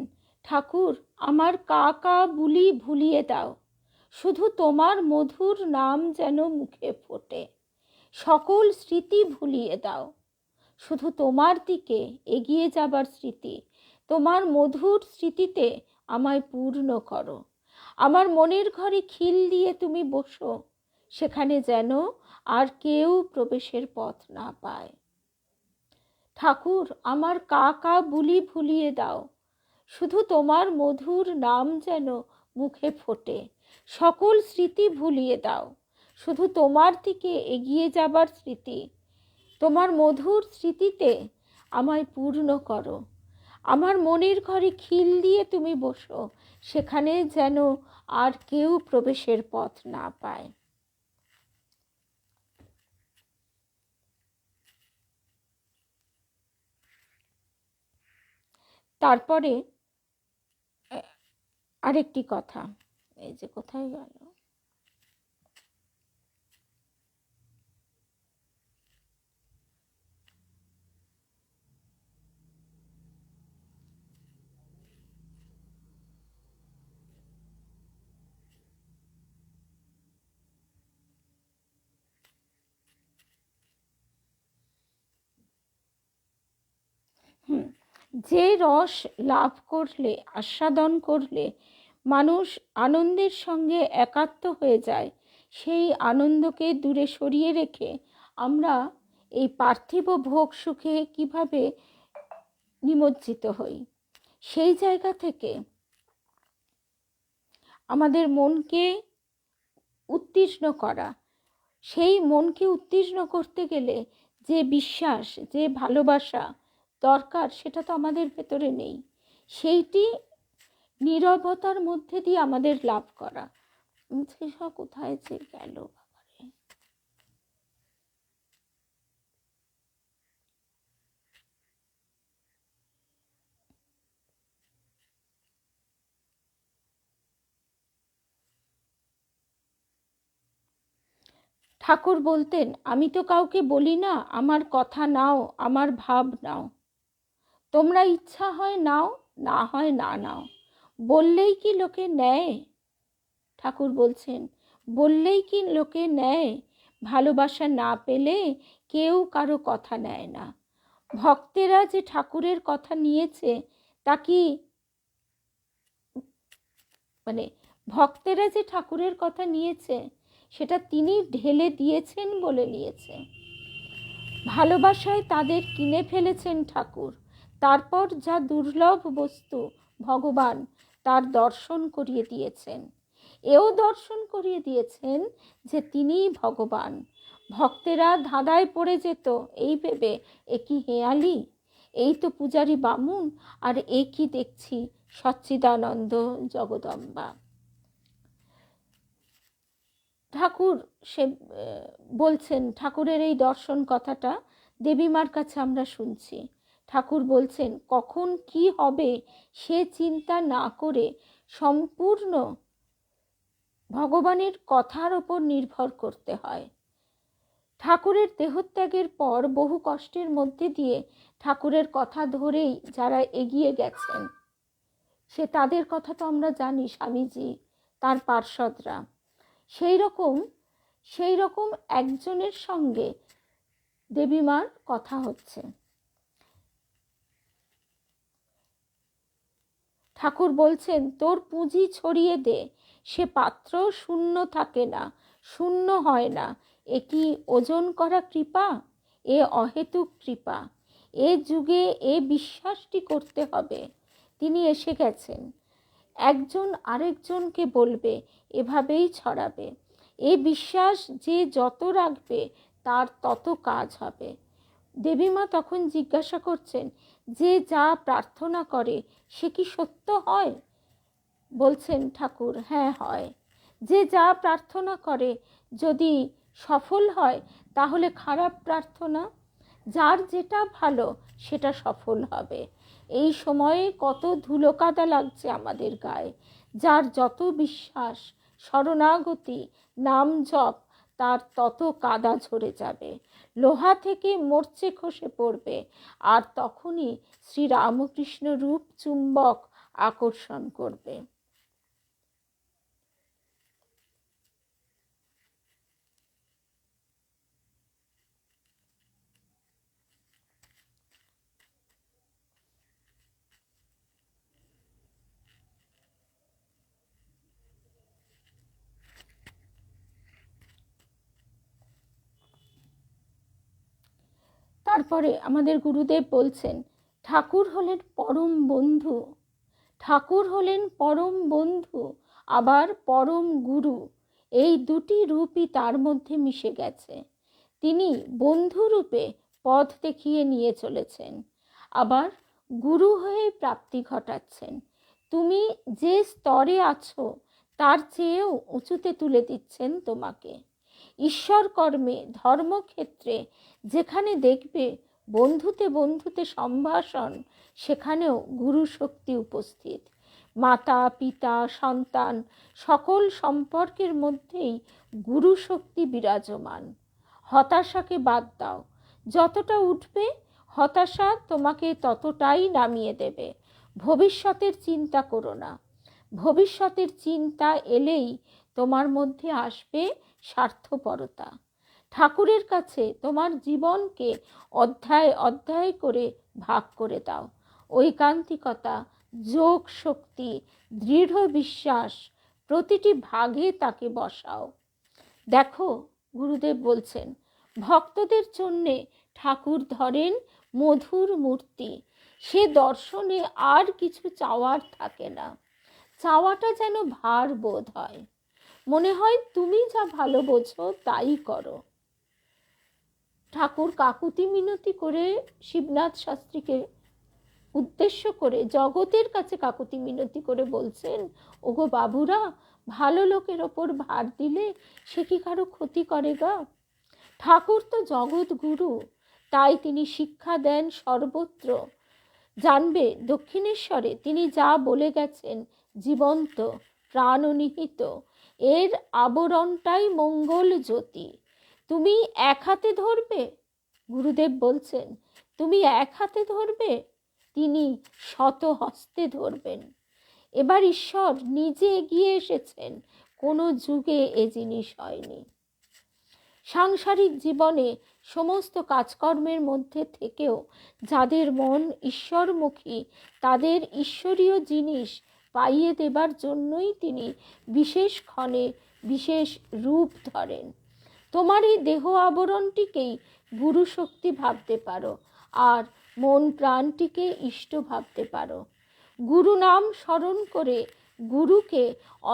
Speaker 1: ঠাকুর আমার কা কা বুলি ভুলিয়ে দাও, শুধু তোমার মধুর নাম যেন মুখে ফোটে। সকল স্মৃতি ভুলিয়ে দাও, শুধু তোমার দিকে এগিয়ে যাবার স্মৃতি। তোমার মধুর স্মৃতিতে আমায় পূর্ণ করো। আমার মনের ঘরে খিল দিয়ে তুমি বসো, সেখানে যেন আর কেউ প্রবেশের পথ না পায়। ঠাকুর আমার কা কা বুলি ভুলিয়ে দাও, শুধু তোমার মধুর নাম যেন মুখে ফোটে। সকল স্মৃতি ভুলিয়ে দাও, শুধু তোমার দিকে এগিয়ে যাবার স্মৃতি। তোমার মধুর স্মৃতিতে আমায় পূর্ণ করো। আমার মনের ঘরে খিল দিয়ে তুমি বসো, সেখানে যেন আর কেউ প্রবেশের পথ না পায়। তারপরে আরেকটি কথা, এই যে কোথায় গেল, যে রস লাভ করলে, আস্বাদন করলে মানুষ আনন্দের সঙ্গে একাত্ম হয়ে যায়, সেই আনন্দকে দূরে সরিয়ে রেখে আমরা এই পার্থিব ভোগ সুখে কিভাবে নিমজ্জিত হই। সেই জায়গা থেকে আমাদের মনকে উত্তীর্ণ করা, সেই মনকে উত্তীর্ণ করতে গেলে যে বিশ্বাস, যে ভালোবাসা দরকার, সেটা তো আমাদের ভেতরে নেই। সেইটি নীরবতার মধ্যে দিয়ে আমাদের লাভ করা। সেসব কোথায় যে গেল বাবারে। ঠাকুর বলতেন, আমি তো কাউকে বলি না, আমার কথা নাও, আমার ভাব নাও, তোমরা ইচ্ছা হয় নাও, না হয় না নাও। বললেই কি লোকে নেয়? ঠাকুর বলছেন, বললেই কি লোকে নেয়? ভালোবাসা না পেলে কেউ কারো কথা নেয় না। ভক্তেরা যে ঠাকুরের কথা নিয়েছে তা কি ভক্তেরা যে ঠাকুরের কথা নিয়েছে সেটা তিনি ঢেলে দিয়েছেন বলে নিয়েছে। ভালোবাসায় তাদের কিনে ফেলেছেন ঠাকুর। তারপর যা দুর্লভ বস্তু ভগবান, তার দর্শন করিয়ে দিয়েছেন। এও দর্শন করিয়ে দিয়েছেন যে তিনিই ভগবান। ভক্তেরা ধাঁধায় পড়ে যেত এই ভেবে, এ কি হেয়ালি, এই তো পূজারী বামুন, আর এ কি দেখছি সচ্চিদানন্দ জগদম্বা। ঠাকুর সে বলছেন, ঠাকুরের এই দর্শন কথাটা দেবীমার কাছে আমরা শুনছি। ঠাকুর বলছেন, কখন কি হবে সে চিন্তা না করে সম্পূর্ণ ভগবানের কথার ওপর নির্ভর করতে হয়। ঠাকুরের দেহত্যাগের পর বহু কষ্টের মধ্যে দিয়ে ঠাকুরের কথা ধরেই যারা এগিয়ে গেছেন, সে তাদের কথা তো আমরা জানি, স্বামীজি, তার পার্ষদরা। সেই রকম একজনের সঙ্গে দেবীমার কথা হচ্ছে। ঠাকুর বলছেন, তোর পুঁজি ছড়িয়ে দে, সে পাত্র শূন্য থাকে না, শূন্য হয় না। এ কি ওজন করা কৃপা? এ অহেতুক কৃপা। এ যুগে এ বিশ্বাসটি করতে হবে, তিনি এসে গেছেন। একজন আরেকজনকে বলবে, এভাবেই ছড়াবে। এ বিশ্বাস যে যত রাখবে তার তত কাজ হবে। দেবীমা তখন জিজ্ঞাসা করছেন, যে যা প্রার্থনা করে সে কি সত্য হয়? বলছেন ঠাকুর, হ্যাঁ হয়। যে যা প্রার্থনা করে যদি সফল হয় তাহলে খারাপ প্রার্থনা? যার যেটা ভালো সেটা সফল হবে। এই সময়ে কত ধুলো কাদা লাগছে আমাদের গায়ে। যার যত বিশ্বাস, শরণাগতি, নাম জপ, তার তত কাদা ঝরে যাবে, লোহা থেকে মরচে খসে পড়বে, আর তখনই শ্রীরামকৃষ্ণ রূপ চুম্বক আকর্ষণ করবে। তারপরে আমাদের গুরুদেব বলছেন, ঠাকুর হলেন পরম বন্ধু। ঠাকুর হলেন পরম বন্ধু, আবার পরম গুরু। এই দুটি রূপই তার মধ্যে মিশে গেছে। তিনি বন্ধু রূপে পথ দেখিয়ে নিয়ে চলেছেন, আবার গুরু হয়ে প্রাপ্তি ঘটাচ্ছেন। তুমি যে স্তরে আছো তার চেয়েও উঁচুতে তুলে দিচ্ছেন তোমাকে। ঈশ্বর কর্মে, ধর্মক্ষেত্রে যেখানে দেখবে বন্ধুতে বন্ধুতে সম্ভাষণ, সেখানেও গুরু শক্তি উপস্থিত। মাতা, পিতা, সন্তান সকল সম্পর্কের মধ্যেই গুরু শক্তি বিরাজমান। হতাশাকে বাদ দাও, যতটা উঠবে হতাশা তোমাকে ততটাই নামিয়ে দেবে। ভবিষ্যতের চিন্তা করো না। ভবিষ্যতের চিন্তা এলেই তোমার মধ্যে আসবে স্বার্থপরতা। ঠাকুরের কাছে তোমার জীবনকে অধ্যায় অধ্যায় করে ভাগ করে দাও। ঐকান্তিকতা, যোগ শক্তি, দৃঢ় বিশ্বাস, প্রতিটি ভাগে তাকে বসাও। দেখো, গুরুদেব বলছেন, ভক্তদের জন্যে ঠাকুর ধরেন মধুর মূর্তি। সে দর্শনে আর কিছু চাওয়ার থাকে না। চাওয়াটা যেন ভার বোধ হয়, মনে হয় তুমি যা ভালো বোঝো তাই করো। ঠাকুর কাকুতি মিনতি করে শিবনাথ শাস্ত্রীকে উদ্দেশ্য করে, জগতের কাছে কাকুতি মিনতি করে বলছেন, ওগো বাবুরা, ভালো লোকের ওপর ভার দিলে সে কি কারো ক্ষতি করে গা? ঠাকুর তো জগৎ গুরু, তাই তিনি শিক্ষা দেন সর্বত্র। জানবে, দক্ষিণেশ্বরে তিনি যা বলে গেছেন জীবন্ত, প্রাণনিহিত। এর আবরণটাই মঙ্গল জ্যোতি। তুমি এক হাতে ধরবে, গুরুদেব বলছেন, তুমি এক হাতে ধরবে, তিনি শত হস্তে ধরবেন। এবার ঈশ্বর নিজে এগিয়ে এসেছেন, কোনো যুগে এ জিনিস হয়নি। সাংসারিক জীবনে সমস্ত কাজকর্মের মধ্যে থেকেও যাদের মন ঈশ্বরমুখী, তাদের ঈশ্বরীয় জিনিস পাইয়ে দেবার জন্যই তিনি বিশেষ ক্ষণে বিশেষ রূপ ধরেন। তোমার এই দেহ আবরণটিকেই গুরু শক্তি ভাবতে পারো, আর মন প্রাণটিকে ইষ্ট ভাবতে পারো। গুরু নাম স্মরণ করে গুরুকে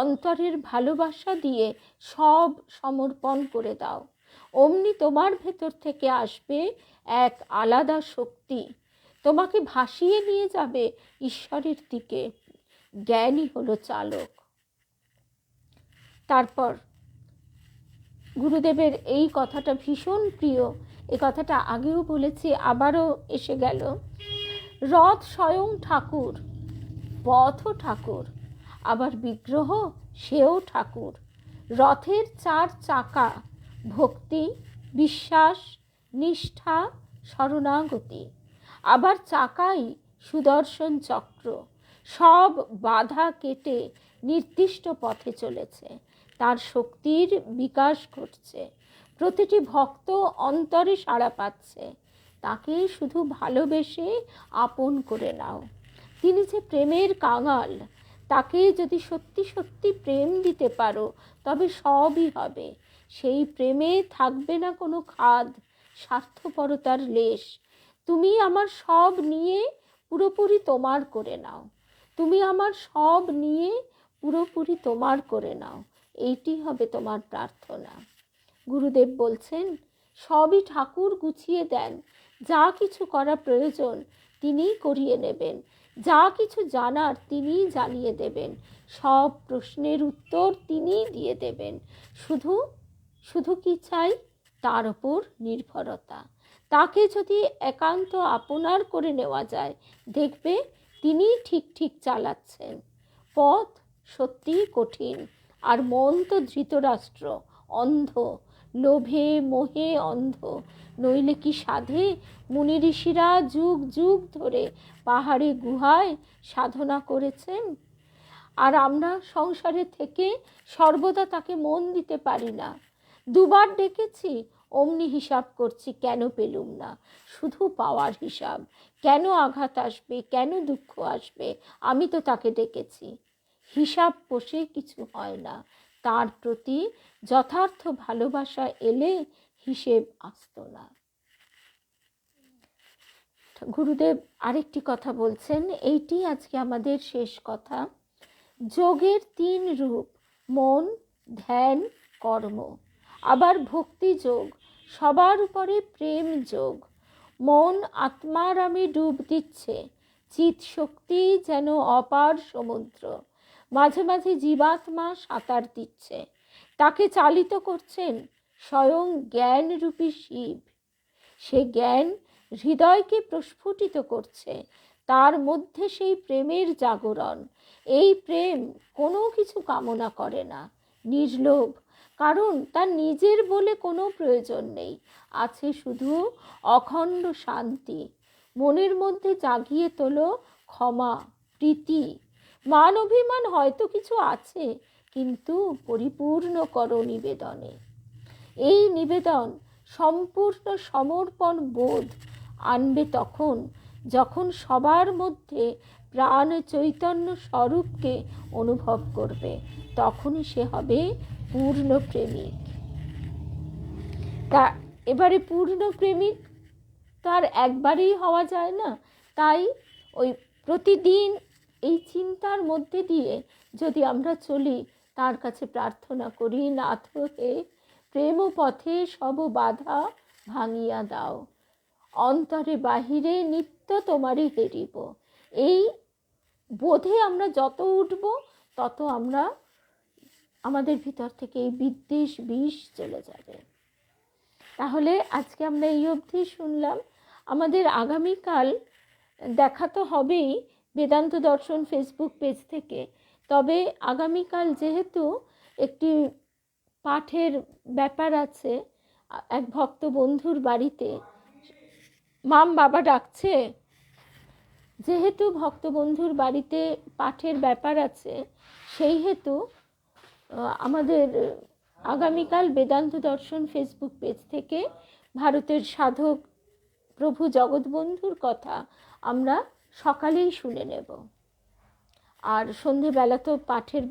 Speaker 1: অন্তরের ভালোবাসা দিয়ে সব সমর্পণ করে দাও। অমনি তোমার ভেতর থেকে আসবে এক আলাদা শক্তি, তোমাকে ভাসিয়ে নিয়ে যাবে ঈশ্বরের দিকে। জ্ঞানই হলো চালক। তারপর গুরুদেবের এই কথাটা ভীষণ প্রিয়, এ কথাটা আগেও বলেছি, আবারও এসে গেল। রথ স্বয়ং ঠাকুর, পথও ঠাকুর, আবার বিগ্রহ সেও ঠাকুর। রথের চার চাকা, ভক্তি, বিশ্বাস, নিষ্ঠা, শরণাগতি। আবার চাকাই সুদর্শন চক্র, সব বাধা কেটে নির্দিষ্ট পথে চলেছে, তার শক্তির বিকাশ ঘটছে। প্রতিটি ভক্ত অন্তরে সাড়া পাচ্ছে, তাকে শুধু ভালোবেসে আপন করে নাও। তিনি যে প্রেমের কাঙাল, তাকে যদি সত্যি সত্যি প্রেম দিতে পারো তবে সবই হবে। সেই প্রেমে থাকবে না কোনো খাদ, স্বার্থপরতার লেশ। তুমি আমার সব নিয়ে পুরোপুরি তোমার করে নাও, তুমি আমার সব নিয়ে পুরোপুরি তোমার করে নাও, এইটি হবে তোমার প্রার্থনা। গুরুদেব বলছেন, সবই ঠাকুর গুছিয়ে দেন। যা কিছু করা প্রয়োজন তিনিই করিয়ে নেবেন, যা কিছু জানার তিনিই জানিয়ে দেবেন, সব প্রশ্নের উত্তর তিনিই দিয়ে দেবেন। শুধু শুধু কি চাই? তার উপর নির্ভরতা। তাকে যদি একান্ত আপনার করে নেওয়া যায়, দেখবে তিনি ঠিক ঠিক চালাচ্ছেন। পথ সত্যিই কঠিন, আর মন তো ধৃতরাষ্ট্র, অন্ধ, লোভে মোহে অন্ধ। নইলে কি সাধে? মুনি ঋষিরা যুগ যুগ ধরে পাহাড়ে গুহায় সাধনা করেছেন, আর আমরা সংসারে থেকে সর্বদা তাকে মন দিতে পারি না। দুবার ডেকেছি, অমনি হিসাব করছি, কেন পেলুম না। শুধু পাওয়ার হিসাব, কেন আঘাত আসবে, কেন দুঃখ আসবে, আমি তো তাকে ডেকেছি। হিসাব পোষে কিছু হয় না, তার প্রতি যথার্থ ভালোবাসা এলে হিসেব আসতো না। গুরুদেব আরেকটি কথা বলছেন, এইটি আজকে আমাদের শেষ কথা। যোগের তিন রূপ, মন, ধ্যান, কর্ম। আবার ভক্তি যোগ, সবার উপরে প্রেম যোগ। মন আত্মারামে ডুব দিচ্ছে, চিৎ শক্তি যেন অপার সমুদ্র। মাঝে মাঝে জীবাত্মা সাঁতার দিচ্ছে, তাকে চালিত করছেন স্বয়ং জ্ঞানরূপী শিব। সে জ্ঞান হৃদয়কে প্রস্ফুটিত করছে, তার মধ্যে সেই প্রেমের জাগরণ। এই প্রেম কোনো কিছু কামনা করে না, নির্লোভ, কারণ তার নিজের বলে কোনো প্রয়োজন নেই, আছে শুধু অখণ্ড শান্তি। মনের মধ্যে জাগিয়ে তোলো ক্ষমা, প্রীতি। মান অভিমান হয়তো কিছু আছে, কিন্তু পরিপূর্ণ করো নিবেদনে। এই নিবেদন সম্পূর্ণ সমর্পণ বোধ আনবে তখন যখন সবার মধ্যে প্রাণ চৈতন্য স্বরূপকে অনুভব করবে, তখনই সে হবে পূর্ণ প্রেমিক। তা এবারে পূর্ণ প্রেমিক তো আর একবারেই হওয়া যায় না, তাই ওই প্রতিদিন এই চিন্তার মধ্যে দিয়ে যদি আমরা চলি, তার কাছে প্রার্থনা করি, নাথ হে প্রেম পথে সব বাধা ভাঙিয়া দাও, অন্তরে বাহিরে নিত্য তোমারই হেরিব। এই বোধে আমরা যত উঠব, তত আমরা আমাদের ভিতর থেকে এই বিদ্বেষ বিষ চলে যাবে। তাহলে আজকে আমরা এই অবধি শুনলাম। আমাদের আগামীকাল দেখা তো হবেই বেদান্ত দর্শন ফেসবুক পেজ থেকে, তবে আগামীকাল যেহেতু একটি পাঠের ব্যাপার আছে, এক ভক্ত বন্ধুর বাড়িতে, মাম বাবা ডাকছে, যেহেতু ভক্ত বন্ধুর বাড়িতে পাঠের ব্যাপার আছে, সেই হেতু আমাদের আগামীকাল বেদান্ত দর্শন ফেসবুক পেজ থেকে ভারতের সাধক প্রভু জগৎবন্ধুর কথা আমরা সকালেই শুনে নেব। আর সন্ধেবেলা তো পাঠের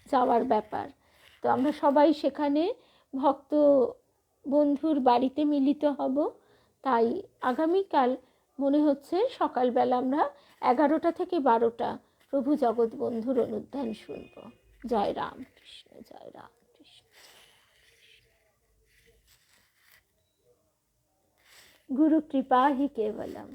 Speaker 1: যাওয়ার ব্যাপার, তো আমরা সবাই সেখানে ভক্ত বন্ধুর বাড়িতে মিলিত হব। তাই আগামীকাল মনে হচ্ছে সকালবেলা আমরা 11টা থেকে 12টা প্রভু জগৎবন্ধুর অনুধ্যান শুনব। জয় রামকৃষ্ণ, জয় রামকৃষ্ণ। गुरु कृपा ही केवलम।